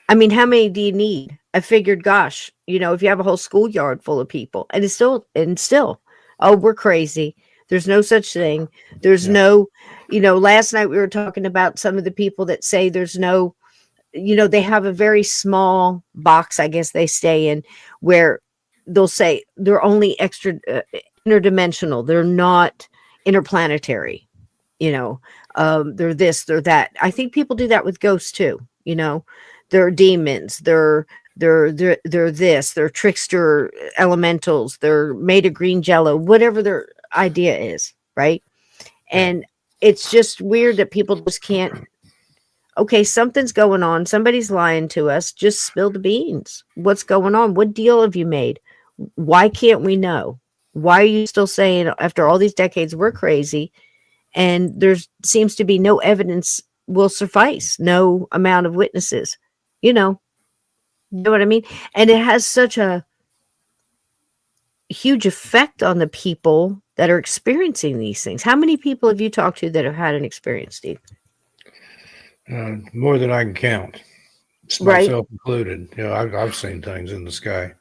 I mean, how many do you need? I figured, gosh, if you have a whole schoolyard full of people, and it's still, oh, we're crazy. There's no such thing. There's no, last night we were talking about some of the people that say there's no, they have a very small box, I guess they stay in, where they'll say they're only extra interdimensional. They're not interplanetary. They're this, they're that. I think people do that with ghosts too. They're demons. They're this. They're trickster elementals. They're made of green jello. Whatever their idea is, right? And it's just weird that people just can't. Okay, something's going on. Somebody's lying to us. Just spill the beans. What's going on? What deal have you made? Why can't we know? Why are you still saying after all these decades we're crazy? And there seems to be no evidence will suffice. No amount of witnesses. You know what I mean? And it has such a huge effect on the people that are experiencing these things. How many people have you talked to that have had an experience, Steve? More than I can count. Right. Myself included. I've seen things in the sky.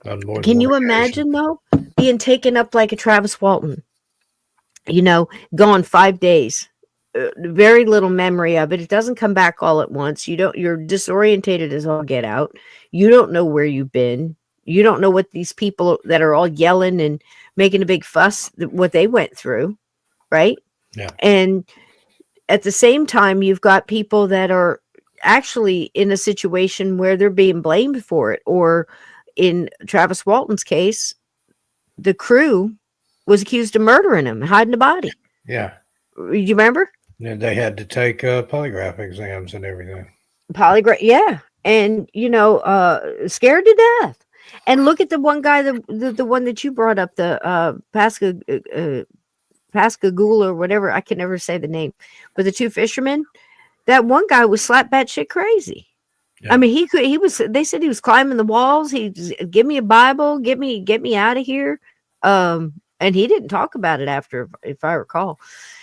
Can you imagine, though, being taken up like a Travis Walton? Gone 5 days. Very little memory of it. It doesn't come back all at once. You're disorientated as all get out. You don't know where you've been. You don't know what these people that are all yelling and making a big fuss, what they went through, right? Yeah. And at the same time, you've got people that are actually in a situation where they're being blamed for it. Or in Travis Walton's case, the crew was accused of murdering him, hiding the body. Yeah. You remember? Yeah, they had to take polygraph exams and everything. Polygraph, yeah. And scared to death. And look at the one guy, the one that you brought up, the Pascagoula or whatever. I can never say the name, but the two fishermen. That one guy was slap batshit crazy. I mean, he was. They said he was climbing the walls. He give me a Bible, get me out of here. And he didn't talk about it after, if I recall.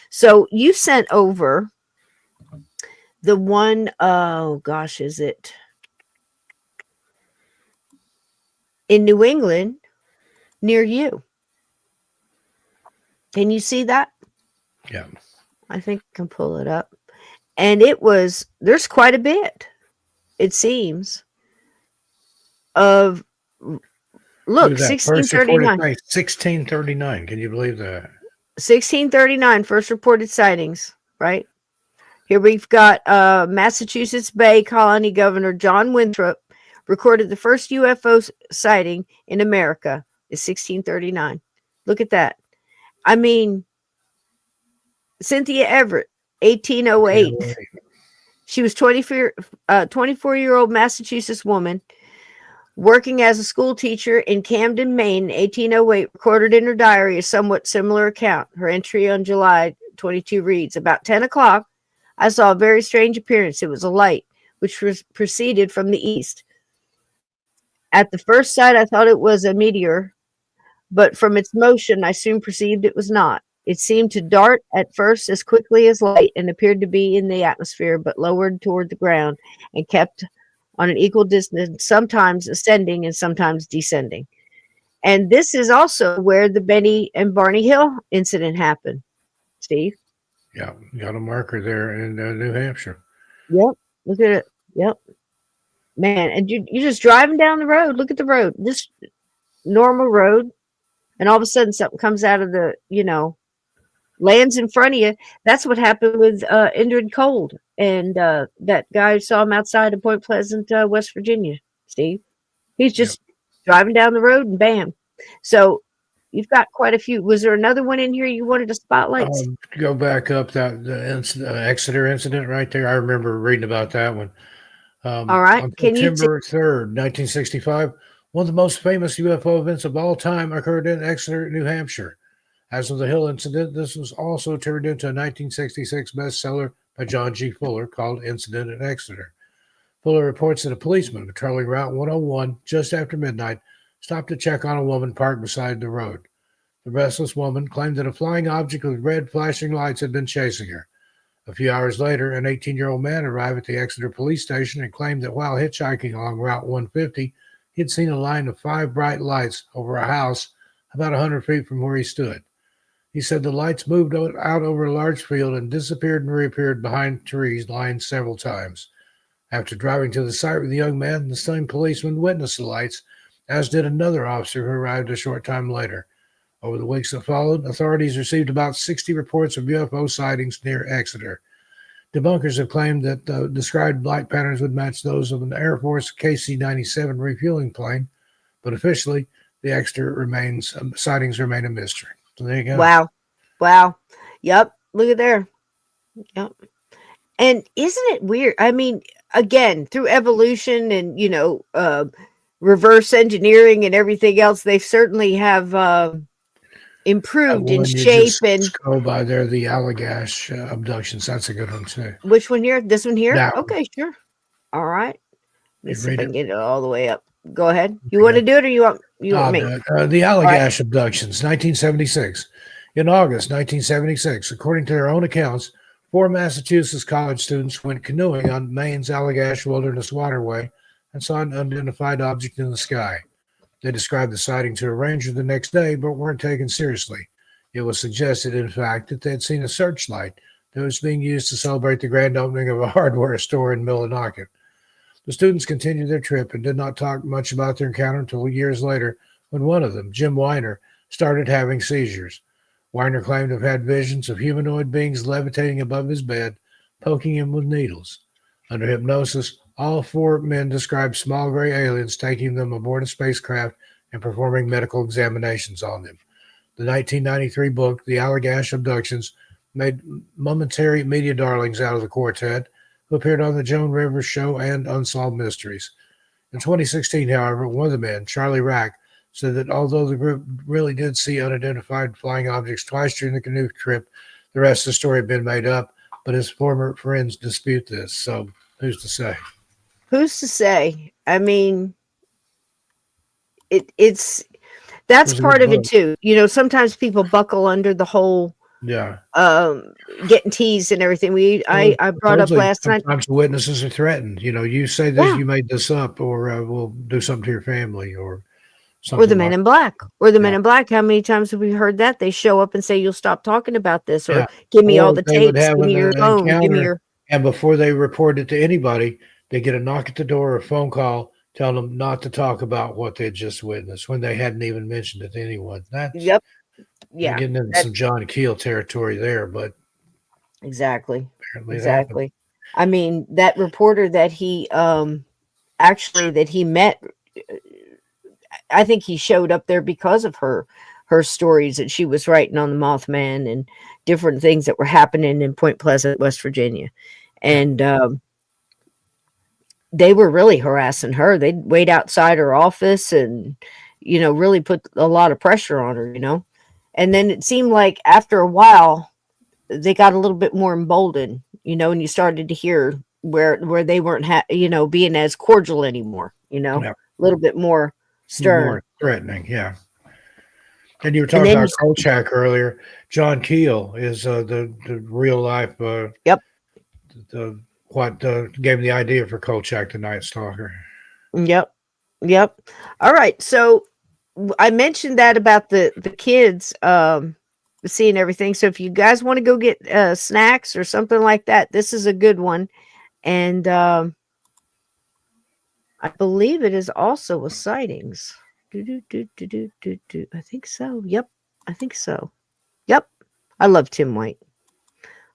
So you sent over the one. Oh gosh, is it in New England near you? Can you see that? Yeah. I think I can pull it up. And there's quite a bit, it seems, of look, 1639. 1639. Can you believe that? 1639, first reported sightings, right? Here we've got Massachusetts Bay Colony Governor John Winthrop recorded the first UFO sighting in America in 1639. Look at that. I mean, Cynthia Everett, 1808. She was 24-year-old Massachusetts woman working as a school teacher in Camden, Maine, 1808, recorded in her diary a somewhat similar account. Her entry on July 22 reads, about 10 o'clock, I saw a very strange appearance. It was a light, which proceeded from the east. At the first sight, I thought it was a meteor, but from its motion, I soon perceived it was not. It seemed to dart at first as quickly as light and appeared to be in the atmosphere, but lowered toward the ground and kept on an equal distance, sometimes ascending and sometimes descending. And this is also where the Benny and Barney Hill incident happened, Steve. Yeah, got a marker there in New Hampshire. Yep, look at it. Yep, man, and you're just driving down the road. Look at the road, this normal road, and all of a sudden something comes out of the lands in front of you. That's what happened with Indrid Cold and that guy who saw him outside of Point Pleasant, West Virginia, Steve. He's just driving down the road and bam. So you've got quite a few. Was there another one in here you wanted to spotlight? Go back up the Exeter incident right there. I remember reading about that one. All right. On September 3rd, 1965, one of the most famous UFO events of all time occurred in Exeter, New Hampshire. As with the Hill incident, this was also turned into a 1966 bestseller by John G. Fuller called Incident at Exeter. Fuller reports that a policeman patrolling Route 101 just after midnight stopped to check on a woman parked beside the road. The restless woman claimed that a flying object with red flashing lights had been chasing her. A few hours later, an 18-year-old man arrived at the Exeter police station and claimed that while hitchhiking along Route 150, he had seen a line of 5 bright lights over a house about 100 feet from where he stood. He said the lights moved out over a large field and disappeared and reappeared behind trees lined several times. After driving to the site with the young man, the same policeman witnessed the lights, as did another officer who arrived a short time later. Over the weeks that followed, authorities received about 60 reports of UFO sightings near Exeter. Debunkers have claimed that described light patterns would match those of an Air Force KC-97 refueling plane, but officially, the Exeter sightings remain a mystery. So there you go. Wow. Yep. Look at there. Yep. And isn't it weird? I mean, again, through evolution and, reverse engineering and everything else, they certainly have improved in shape. And go by there, the Allagash abductions. That's a good one too. Which one here? This one here? That okay, sure. All right. Let me see if I read can get it all the way up. Go ahead. You want to do it or you want me? The Allagash abductions, 1976. In August 1976, according to their own accounts, 4 Massachusetts college students went canoeing on Maine's Allagash Wilderness Waterway and saw an unidentified object in the sky. They described the sighting to a ranger the next day, but weren't taken seriously. It was suggested, in fact, that they had seen a searchlight that was being used to celebrate the grand opening of a hardware store in Millinocket. The students continued their trip and did not talk much about their encounter until years later, when one of them, Jim Weiner, started having seizures. Weiner claimed to have had visions of humanoid beings levitating above his bed, poking him with needles. Under hypnosis, all 4 men described small gray aliens taking them aboard a spacecraft and performing medical examinations on them. The 1993 book, The Allagash Abductions, made momentary media darlings out of the quartet, who appeared on the Joan Rivers Show and Unsolved Mysteries. In 2016, however, one of the men, Charlie Rack, said that although the group really did see unidentified flying objects twice during the canoe trip, the rest of the story had been made up, but his former friends dispute this. So who's to say? Who's to say? I mean, it's that's It was a part good of it book. too. Sometimes people buckle under the whole Yeah. getting teased and everything. Well, I brought up supposedly last night. sometimes the witnesses are threatened. You say this, Yeah. you made this up, or we'll do something to your family, or Or something the Men like in Black. Or the Men Yeah. in Black. How many times have we heard that? They show up and say, "You'll stop talking about this," or Yeah. "Give me all Or the they would tapes, have give me an your phone, give me encounter, your." and before they report it to anybody, they get a knock at the door or a phone call telling them not to talk about what they just witnessed when they hadn't even mentioned it to anyone. That's Yep. you're Yeah. getting into some John Keel territory there, but Exactly. apparently it happened. Exactly. I mean, that reporter that he actually that he met, I think he showed up there because of her stories that she was writing on the Mothman and different things that were happening in Point Pleasant, West Virginia. And they were really harassing her. They'd wait outside her office and really put a lot of pressure on her, And then it seemed like after a while they got a little bit more emboldened, and you started to hear where they weren't being as cordial anymore, Yeah. a little bit more stern. More threatening, yeah. And you were And talking then about Kolchak earlier. John Keel is the real life. Yep. What gave him the idea for Kolchak the Night Stalker. Yep. All right. So I mentioned that about the kids seeing everything. So if you guys want to go get snacks or something like that, this is a good one. And I believe it is also a Sightings. I think so. Yep. I think so. Yep. I love Tim White.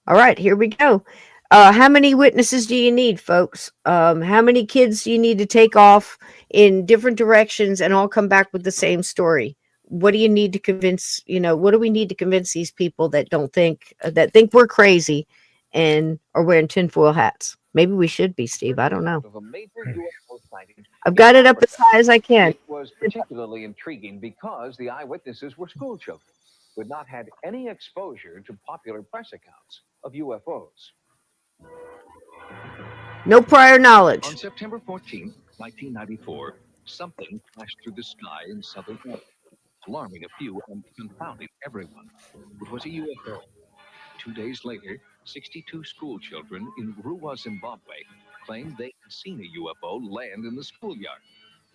All right, here we go. How many witnesses do you need, folks? How many kids do you need to take off in different directions and all come back with the same story? What do you need to convince, what do we need to convince these people that don't think, that think we're crazy and are wearing tinfoil hats? Maybe we should be, Steve. I don't know. Of a major UFO sighting I've got it up as high as I can. It was particularly intriguing because the eyewitnesses were school children who had not had any exposure to popular press accounts of UFOs. No prior knowledge. On September 14, 1994, something flashed through the sky in southern Aurora, alarming a few and confounding everyone. It was a UFO. 2 days later, 62 school children in Ruwa, Zimbabwe, claimed they had seen a UFO land in the schoolyard.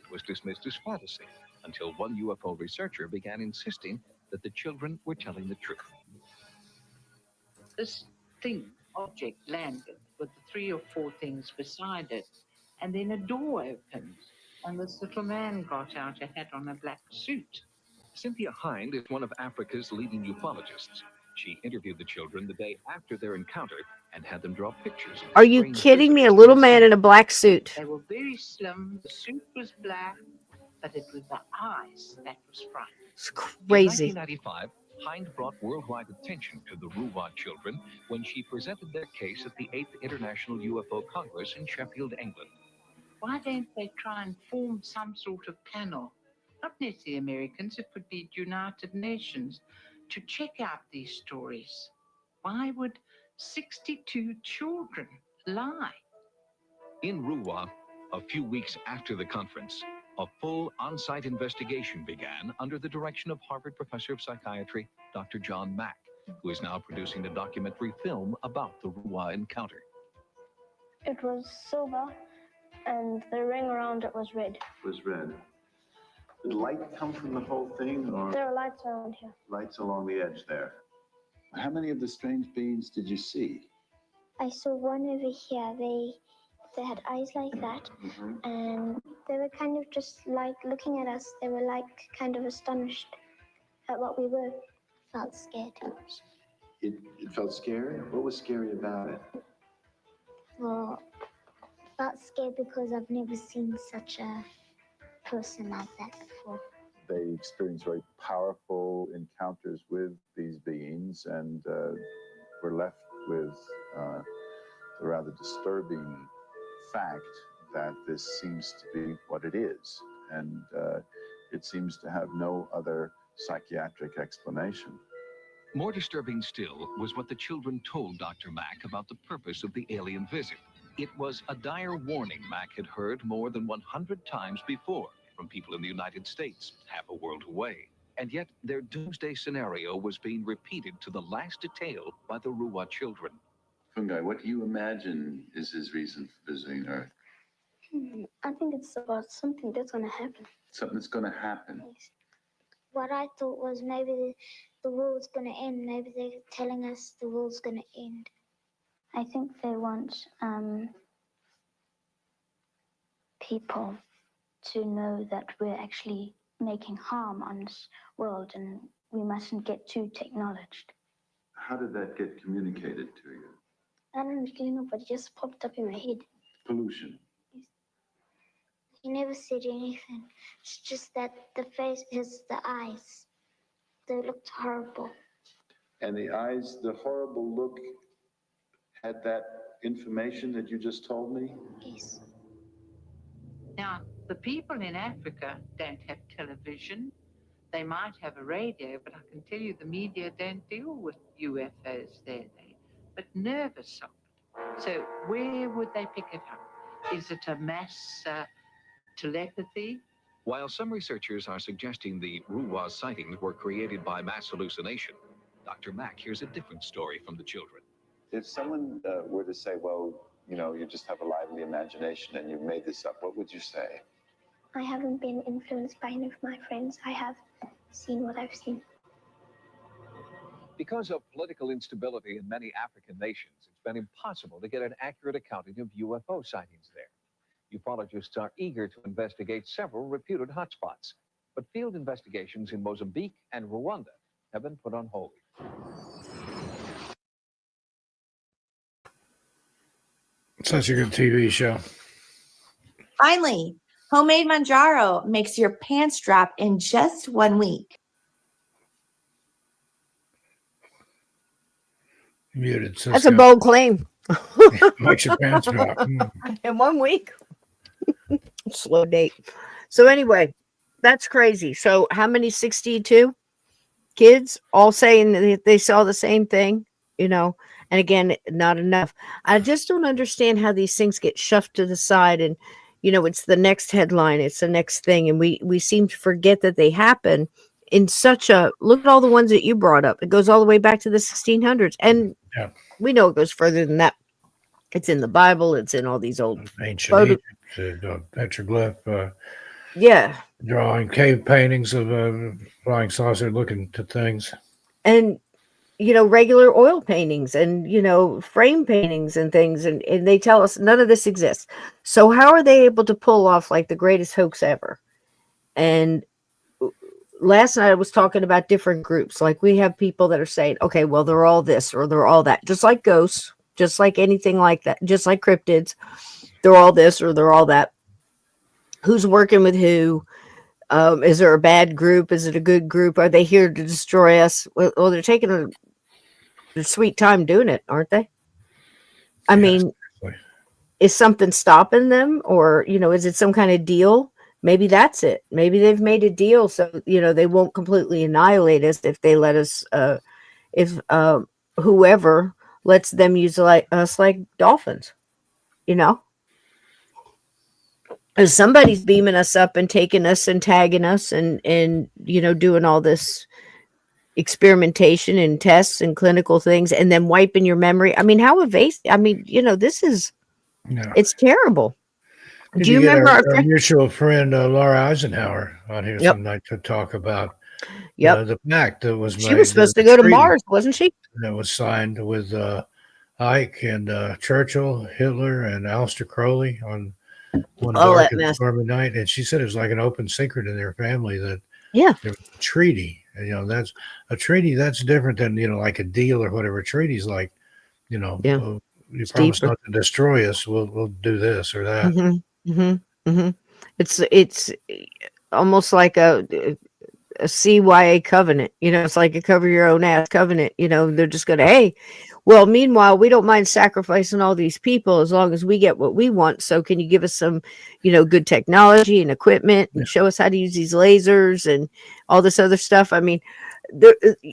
It was dismissed as fantasy until one UFO researcher began insisting that the children were telling the truth. This object landed with the 3 or 4 things beside it, and then a door opened, and this little man got out, a hat on, a black suit. Cynthia Hind is one of Africa's leading ufologists. She interviewed the children the day after their encounter and had them draw pictures of the Are you strange kidding me? A visitors little they had man seen. in a black suit. They were very slim, the suit was black, but it was the eyes that was frightening. It's In crazy. 1995, Hind brought worldwide attention to the Ruwa children when she presented their case at the 8th International UFO Congress in Sheffield, England. Why don't they try and form some sort of panel? Not necessarily Americans, it could be United Nations, to check out these stories. Why would 62 children lie? In Ruwa, a few weeks after the conference, a full on-site investigation began under the direction of Harvard professor of psychiatry, Dr. John Mack, who is now producing a documentary film about the Ruwa encounter. It was silver, and the ring around it was red. Was red. Did light come from the whole thing, or There are lights around here. lights along the edge there? How many of the strange beings did you see? I saw one over here. They had eyes like that, and they were kind of just like looking at us. They were like kind of astonished at what we were. Felt scared. It felt scary? What was scary about it? Well, felt scared because I've never seen such a person like that before. They experienced very powerful encounters with these beings and were left with the rather disturbing fact that this seems to be what it is. And it seems to have no other psychiatric explanation. More disturbing still was what the children told Dr. Mack about the purpose of the alien visit. It was a dire warning Mack had heard more than 100 times before from people in the United States, half a world away. And yet their doomsday scenario was being repeated to the last detail by the Ruwa children. Fungi, what do you imagine is his reason for visiting Earth? I think it's about something that's going to happen. Something that's going to happen. Yes. What I thought was maybe the world's going to end. Maybe they're telling us the world's going to end. I think they want people to know that we're actually making harm on this world and we mustn't get too technologized. How did that get communicated to you? I don't really know, but it just popped up in my head. Pollution. He never said anything. It's just that the face is the eyes. They looked horrible. And the eyes, the horrible look, had that information that you just told me? Yes. Now, the people in Africa don't have television. They might have a radio, but I can tell you the media don't deal with UFOs there. But nervous of it. So where would they pick it up? Is it a mass telepathy? While some researchers are suggesting the Ruwa sightings were created by mass hallucination, Dr. Mack hears a different story from the children. If someone were to say, well, you know, you just have a lively imagination and you made this up, what would you say? I haven't been influenced by any of my friends. I have seen what I've seen. Because of political instability in many African nations, it's been impossible to get an accurate accounting of UFO sightings there. Ufologists are eager to investigate several reputed hotspots, but field investigations in Mozambique and Rwanda have been put on hold. Such a good TV show. Finally, homemade Manjaro makes your pants drop in just 1 week. Muted. Cisco. That's a bold claim. Makes your pants drop. In 1 week. Slow date. So anyway, that's crazy. So how many 62 kids all saying that they saw the same thing, you know? And again, not enough. I just don't understand how these things get shoved to the side and, you know, it's the next headline. It's the next thing. And we seem to forget that they happen in such a, look at all the ones that you brought up. It goes all the way back to the 1600s. And we know it goes further than that. It's in the Bible. It's in all these old ancient Egypt, petroglyph. Drawing cave paintings of flying saucer looking to things. And, you know, regular oil paintings and, you know, frame paintings and things. And they tell us none of this exists. So how are they able to pull off like the greatest hoax ever? And last night I was talking about different groups. Like we have people that are saying, okay, well, they're all this or they're all that, just like ghosts, just like anything like that, just like cryptids. They're all this or they're all that. Who's working with who? Is there a bad group? Is it a good group? Are they here to destroy us? Well, they're taking a sweet time doing it, aren't they? I mean, is something stopping them? Or, you know, is it some kind of deal? Maybe that's it. Maybe they've made a deal so, you know, they won't completely annihilate us if they let us, if whoever lets them use us like dolphins, you know? Because somebody's beaming us up and taking us and tagging us and you know, doing all this experimentation and tests and clinical things and then wiping your memory. I mean, how evasive? I mean, you know, this is, it's terrible. Did Do you get remember our mutual friend Laura Eisenhower on here some night to talk about the pact that was made? She was supposed to go to Mars, wasn't she? That was signed with Ike and Churchill, Hitler, and Aleister Crowley on one dark and stormy night. And she said it was like an open secret in their family that there was a treaty. And, you know, that's a treaty that's different than, you know, like a deal or whatever. A treaty's like, you know, you promise not to destroy us. We'll do this or that. It's almost like a a CYA covenant. You know, it's like a cover your own ass covenant. You know, they're just going to, hey, well, meanwhile, we don't mind sacrificing all these people as long as we get what we want. So can you give us some, you know, good technology and equipment and show us how to use these lasers and all this other stuff? I mean,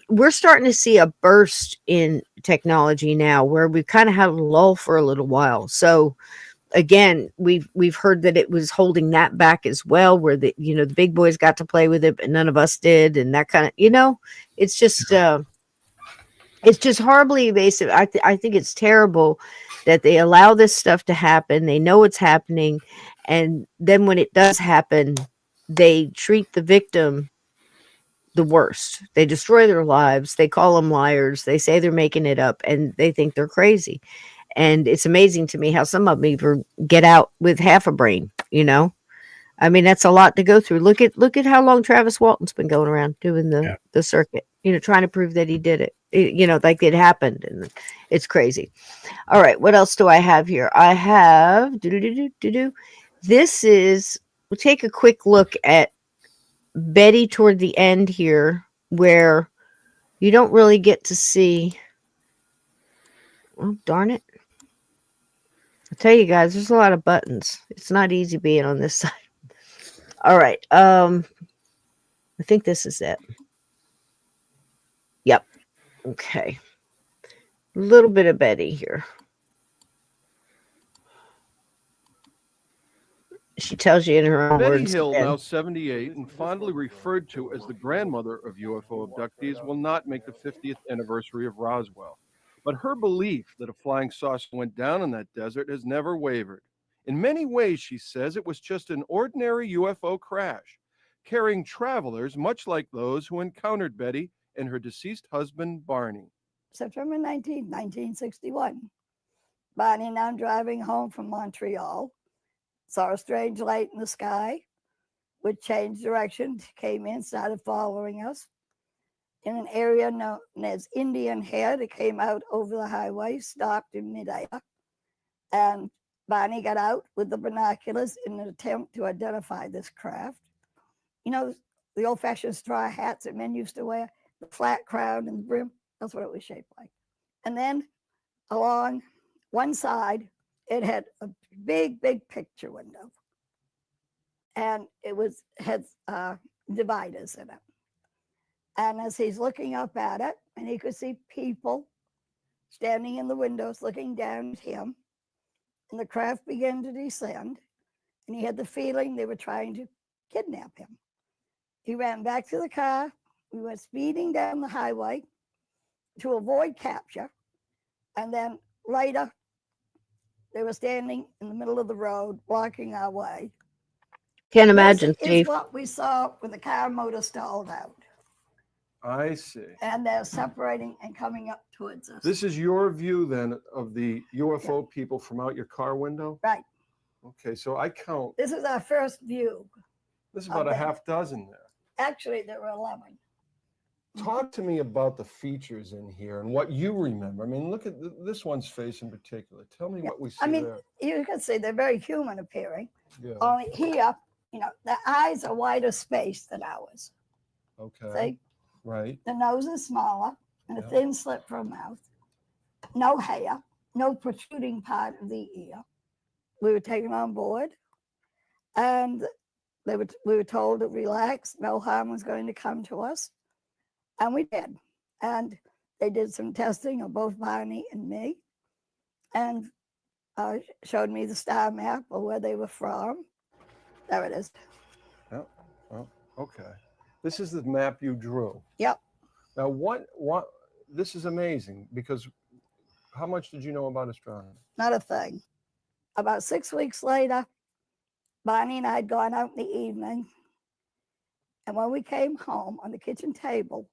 we're starting to see a burst in technology now where we've kind of had a lull for a little while. So again, we've heard that it was holding that back as well, where the, you know, the big boys got to play with it, but none of us did. And that kind of, you know, it's just horribly evasive. I think it's terrible that they allow this stuff to happen. They know it's happening. And then when it does happen, they treat the victim the worst. They destroy their lives. They call them liars. They say they're making it up and they think they're crazy. And it's amazing to me how some of them even get out with half a brain, you know? I mean, that's a lot to go through. Look at how long Travis Walton's been going around doing the circuit, you know, trying to prove that he did it. You know, like it happened, and it's crazy. All right, what else do I have here? I have this is, we'll take a quick look at Betty toward the end here, where you don't really get to see. Oh, darn it. I tell you guys, there's a lot of buttons. It's not easy being on this side. All right. I think this is it. Yep. Okay. A little bit of Betty here. She tells you in her own Betty words. Hill, again. now 78 and fondly referred to as the grandmother of UFO abductees, will not make the 50th anniversary of Roswell. But her belief that a flying saucer went down in that desert has never wavered. In many ways, she says, it was just an ordinary UFO crash, carrying travelers much like those who encountered Betty and her deceased husband, Barney. September 19, 1961. Barney and I'm driving home from Montreal. Saw a strange light in the sky, which changed direction, came in, started following us. In an area known as Indian Head, it came out over the highway, stopped in midair, and Barney got out with the binoculars in an attempt to identify this craft. You know, the old-fashioned straw hats that men used to wear, the flat crown and the brim, that's what it was shaped like. And then along one side, it had a big picture window. And it had dividers in it. And as he's looking up at it, and he could see people standing in the windows looking down at him, and the craft began to descend, and he had the feeling they were trying to kidnap him. He ran back to the car. We went speeding down the highway to avoid capture. And then later, they were standing in the middle of the road, blocking our way. Can't imagine, This Steve. is what we saw when the car motor stalled out. I see. And they're separating and coming up towards us. This is your view then of the UFO people from out your car window? Right. Okay, so I count. This is our first view. This is about a half dozen there. Actually, there were 11. Talk to me about the features in here and what you remember. I mean, look at this one's face in particular. Tell me what we see there. You can see they're very human appearing. Yeah. Only here, you know, the eyes are wider spaced than ours. Okay. See? Right. The nose is smaller and a thin slit for a mouth. No hair, no protruding part of the ear. We were taken on board, and we were told to relax. No harm was going to come to us, and we did. And they did some testing of both Barney and me, and showed me the star map of where they were from. There it is. Oh, okay. This is the map you drew. Yep. Now, what? This is amazing because how much did you know about astronomy? Not a thing. About 6 weeks later, Barney and I had gone out in the evening, and when we came home, on the kitchen table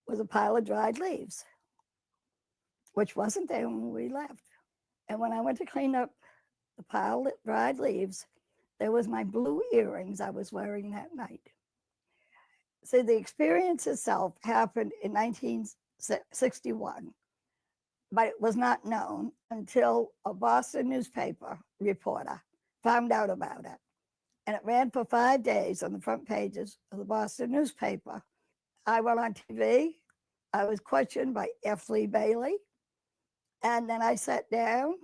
was a pile of dried leaves, which wasn't there when we left. And when I went to clean up the pile of dried leaves, there was my blue earrings I was wearing that night. See, the experience itself happened in 1961, but it was not known until a Boston newspaper reporter found out about it. and it ran for 5 days on the front pages of the Boston newspaper. I went on TV. I was questioned by F. Lee Bailey. And then I sat down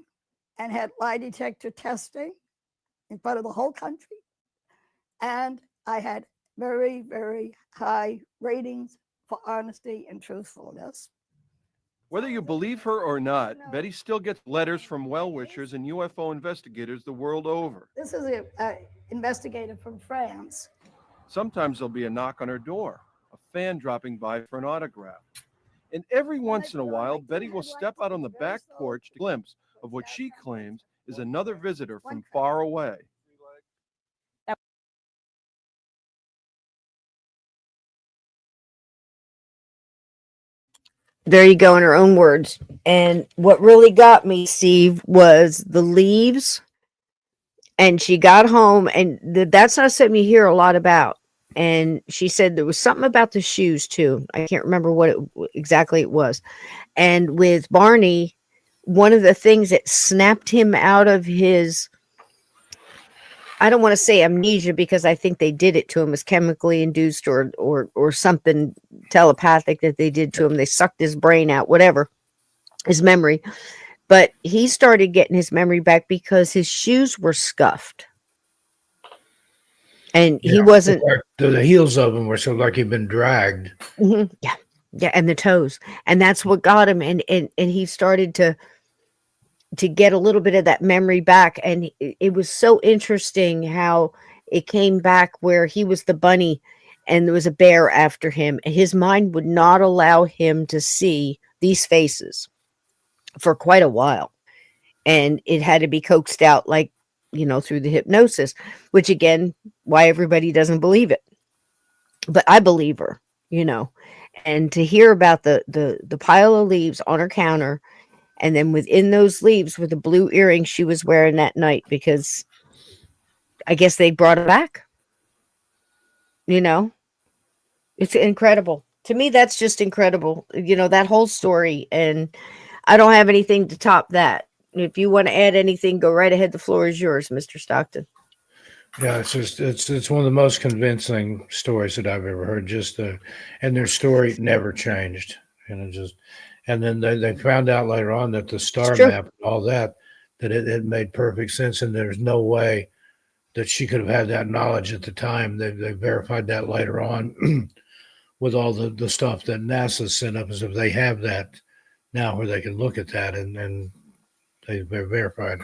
and had lie detector testing in front of the whole country. And I had very, very high ratings for honesty and truthfulness. Whether you believe her or not, Betty still gets letters from well-wishers and UFO investigators the world over. This is an investigator from France. Sometimes there'll be a knock on her door, a fan dropping by for an autograph. And every once in a while, Betty will step out on the back porch to glimpse of what she claims is another visitor from far away. There you go, in her own words. And what really got me, Steve, was the leaves. And she got home, and that's not something you hear a lot about. And she said there was something about the shoes too. I can't remember what exactly it was. And with Barney, one of the things that snapped him out of his, I don't want to say amnesia, because I think they did it to him, was chemically induced or something telepathic that they did to him. They sucked his brain out, whatever, his memory. But he started getting his memory back because his shoes were scuffed. And he wasn't. The heels of them were so like he'd been dragged. Mm-hmm, yeah, and the toes, and that's what got him. And he started to get a little bit of that memory back. And it was so interesting how it came back where he was the bunny, and there was a bear after him. And his mind would not allow him to see these faces for quite a while, and it had to be coaxed out, like, through the hypnosis, which again, why everybody doesn't believe it. But I believe her, and to hear about the pile of leaves on her counter, and then within those leaves were the blue earrings she was wearing that night, because I guess they brought her back. It's incredible. To me, that's just incredible. That whole story, and I don't have anything to top that. If you want to add anything, go right ahead. The floor is yours, Mr. Stockton. Yeah, it's one of the most convincing stories that I've ever heard. And their story never changed, and then they found out later on that the star map and all that it made perfect sense, and there's no way that she could have had that knowledge at the time. They verified that later on with all the stuff that NASA sent up, as if they have that now where they can look at that and they're verified.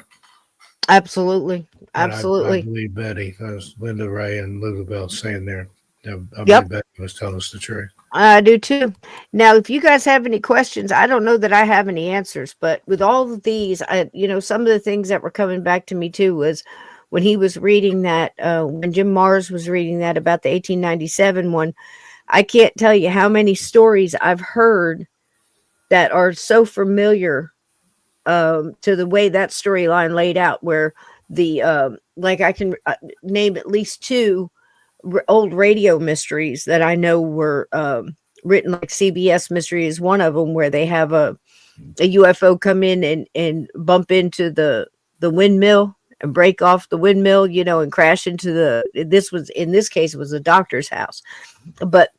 Absolutely. I believe Betty. That was Linda Ray and Lulu Bell saying there. I Yep. believe Betty was telling us the truth. I do too. Now, if you guys have any questions, I don't know that I have any answers, but with all of these, some of the things that were coming back to me too was when he was reading that, when Jim Mars was reading that about the 1897 one. I can't tell you how many stories I've heard that are so familiar to the way that storyline laid out, where like I can name at least two old radio mysteries that I know were written, like CBS Mystery is one of them, where they have a UFO come in and bump into the windmill and break off the windmill, and crash into in this case, it was a doctor's house. But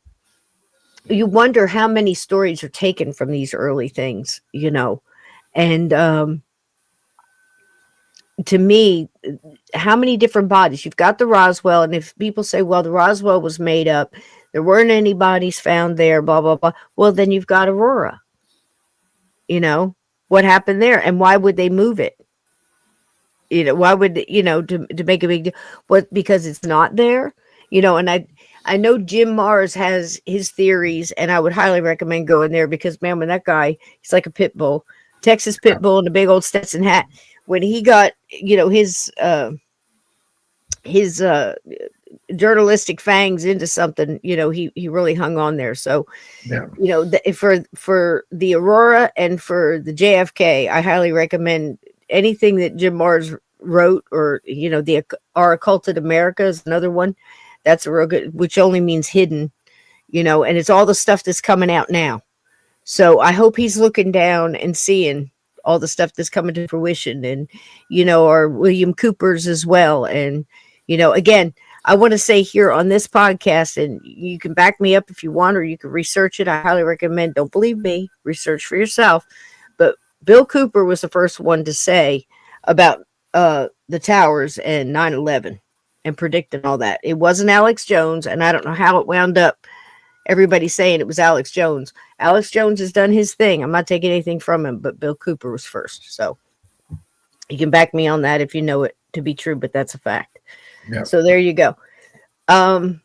you wonder how many stories are taken from these early things, and to me, how many different bodies? You've got the Roswell, and if people say, well, the Roswell was made up, there weren't any bodies found there, blah, blah, blah. Well, then you've got Aurora. What happened there, and why would they move it? Why would, to make a big deal? What, because it's not there? And I know Jim Mars has his theories, and I would highly recommend going there, because, man, when that guy, he's like a pit bull, Texas pit bull in a big old Stetson hat. When he got, his journalistic fangs into something, he really hung on there. So, yeah. For the Aurora and for the JFK, I highly recommend anything that Jim Mars wrote, or, Our Occulted America is another one. That's a real good, which only means hidden, and it's all the stuff that's coming out now. So I hope he's looking down and seeing all the stuff that's coming to fruition, and, our William Cooper's as well. And, Again, I want to say here on this podcast, and you can back me up if you want, or you can research it. I highly recommend, don't believe me, research for yourself. But Bill Cooper was the first one to say about the towers and 9/11 and predicting all that. It wasn't Alex Jones, and I don't know how it wound up. Everybody saying it was Alex Jones. Alex Jones has done his thing. I'm not taking anything from him, but Bill Cooper was first. So you can back me on that if you know it to be true, but that's a fact. Yep. So there you go. I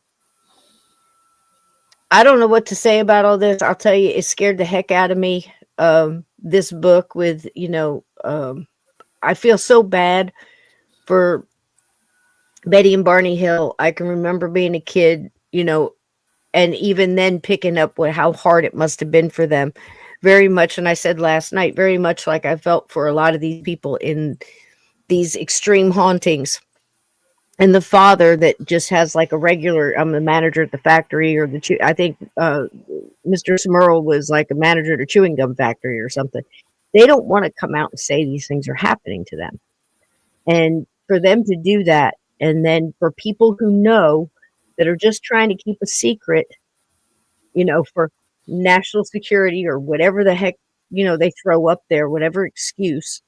don't know what to say about all this. I'll tell you, it scared the heck out of me. This book with, I feel so bad for Betty and Barney Hill. I can remember being a kid, and even then picking up how hard it must have been for them. Very much, and I said last night, very much like I felt for a lot of these people in these extreme hauntings. And the father that just has like a regular, I'm the manager at the factory, or I think Mr. Smurl was like a manager at a chewing gum factory or something. They don't want to come out and say these things are happening to them. And for them to do that, and then for people who know that are just trying to keep a secret, for national security or whatever the heck, they throw up there, whatever excuse,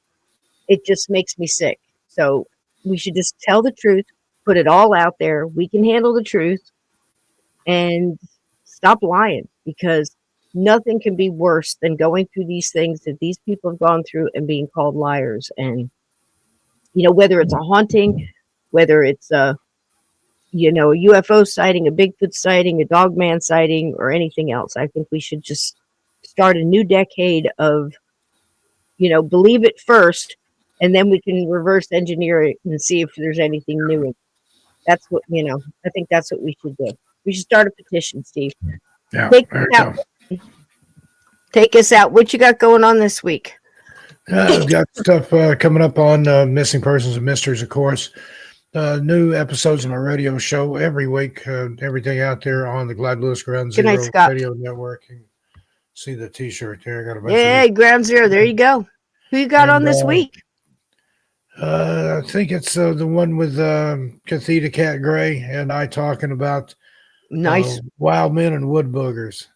it just makes me sick. So we should just tell the truth, put it all out there. We can handle the truth and stop lying, because nothing can be worse than going through these things that these people have gone through and being called liars. And, whether it's a haunting, whether it's a UFO sighting, a Bigfoot sighting, a dogman sighting, or anything else, I think we should just start a new decade of, believe it first, and then we can reverse engineer it and see if there's anything new. That's what, I think that's what we should do. We should start a petition, Steve. Yeah, Take us out. What you got going on this week? I've got stuff coming up on missing persons and mysteries, of course. New episodes of my radio show every week. Everything out there on the Glad Lewis Ground Good night, Zero Scott. Radio Network. You can see the T-shirt there. I got a bunch Yay, Ground Zero. There you go. Who you got on this week? I think it's the one with Catheta Cat Gray and I talking about nice wild men and wood boogers.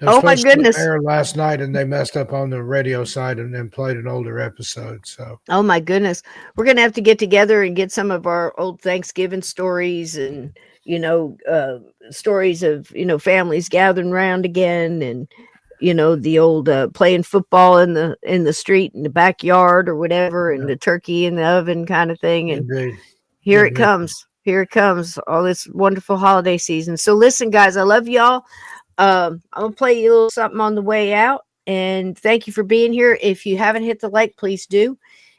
Oh my goodness! Air last night, and they messed up on the radio side and then played an older episode. So, oh my goodness, we're gonna have to get together and get some of our old Thanksgiving stories, and stories of families gathering around again, and the old playing football in the street in the backyard or whatever, and the turkey in the oven kind of thing. And here it comes. Here it comes. All this wonderful holiday season. So listen, guys, I love y'all. I'm gonna play you a little something on the way out, and thank you for being here. If you haven't hit the like, please do.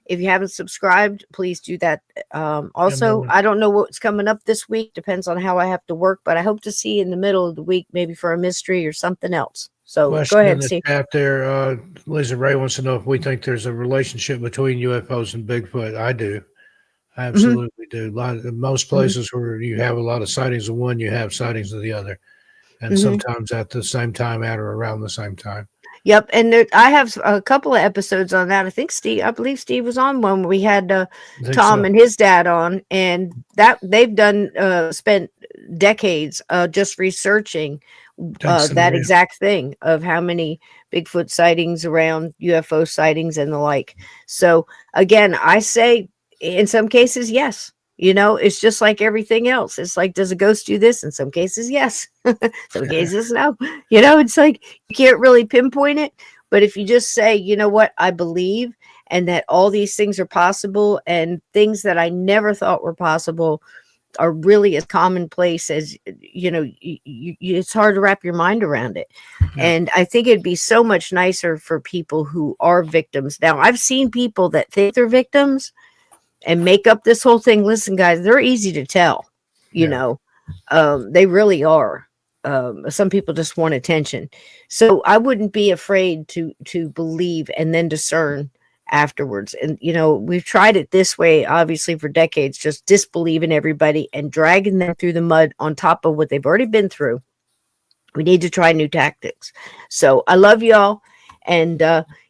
If you haven't subscribed, please do that. Also, I don't know what's coming up this week. Depends on how I have to work, but I hope to see you in the middle of the week, maybe for a mystery or something else. So question go ahead, in the Steve. chat there. Lisa Ray wants to know if we think there's a relationship between UFOs and Bigfoot. I do. I absolutely do. Most places where you have a lot of sightings of one, you have sightings of the other. And sometimes at the same time, at or around the same time. Yep, and I have a couple of episodes on that. I believe Steve was on one where we had Tom and his dad on, and that they've done spent decades just researching that exact thing of how many Bigfoot sightings around, UFO sightings and the like. So again, I say in some cases, yes. It's just like everything else. It's like, does a ghost do this? In some cases, yes. Some cases, no. It's like you can't really pinpoint it. But if you just say, you know what, I believe, and that all these things are possible, and things that I never thought were possible are really as commonplace as, it's hard to wrap your mind around it. Yeah. And I think it'd be so much nicer for people who are victims. Now, I've seen people that think they're victims and make up this whole thing. Listen, guys, they're easy to tell, they really are. Some people just want attention. So I wouldn't be afraid to believe and then discern afterwards. And, we've tried it this way, obviously, for decades, just disbelieving everybody and dragging them through the mud on top of what they've already been through. We need to try new tactics. So I love y'all. And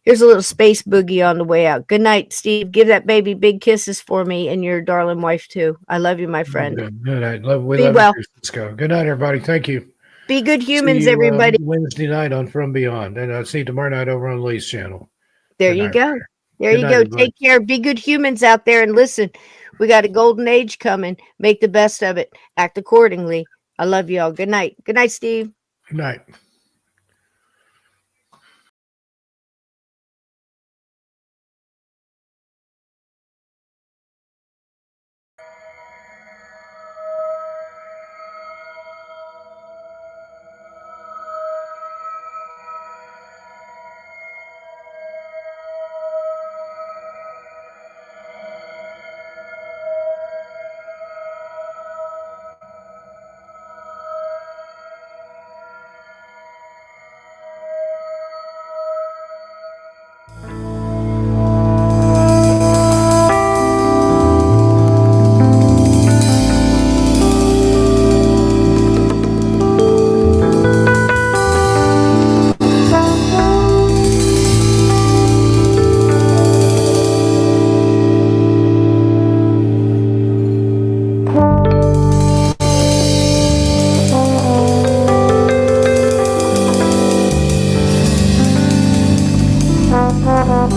here's a little space boogie on the way out. Good night, Steve. Give that baby big kisses for me and your darling wife too. I love you, my friend. Good night. We Be love well. you, Cisco. Good night, everybody. Thank you. Be good See humans, you everybody. Wednesday night on From Beyond, and I'll see you tomorrow night over on Lee's channel. There Good you night, go. everybody. There Good you night, go. everybody. Take care. Be good humans out there, and listen. We got a golden age coming. Make the best of it. Act accordingly. I love you all. Good night. Good night, Steve. Good night.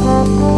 Thank you.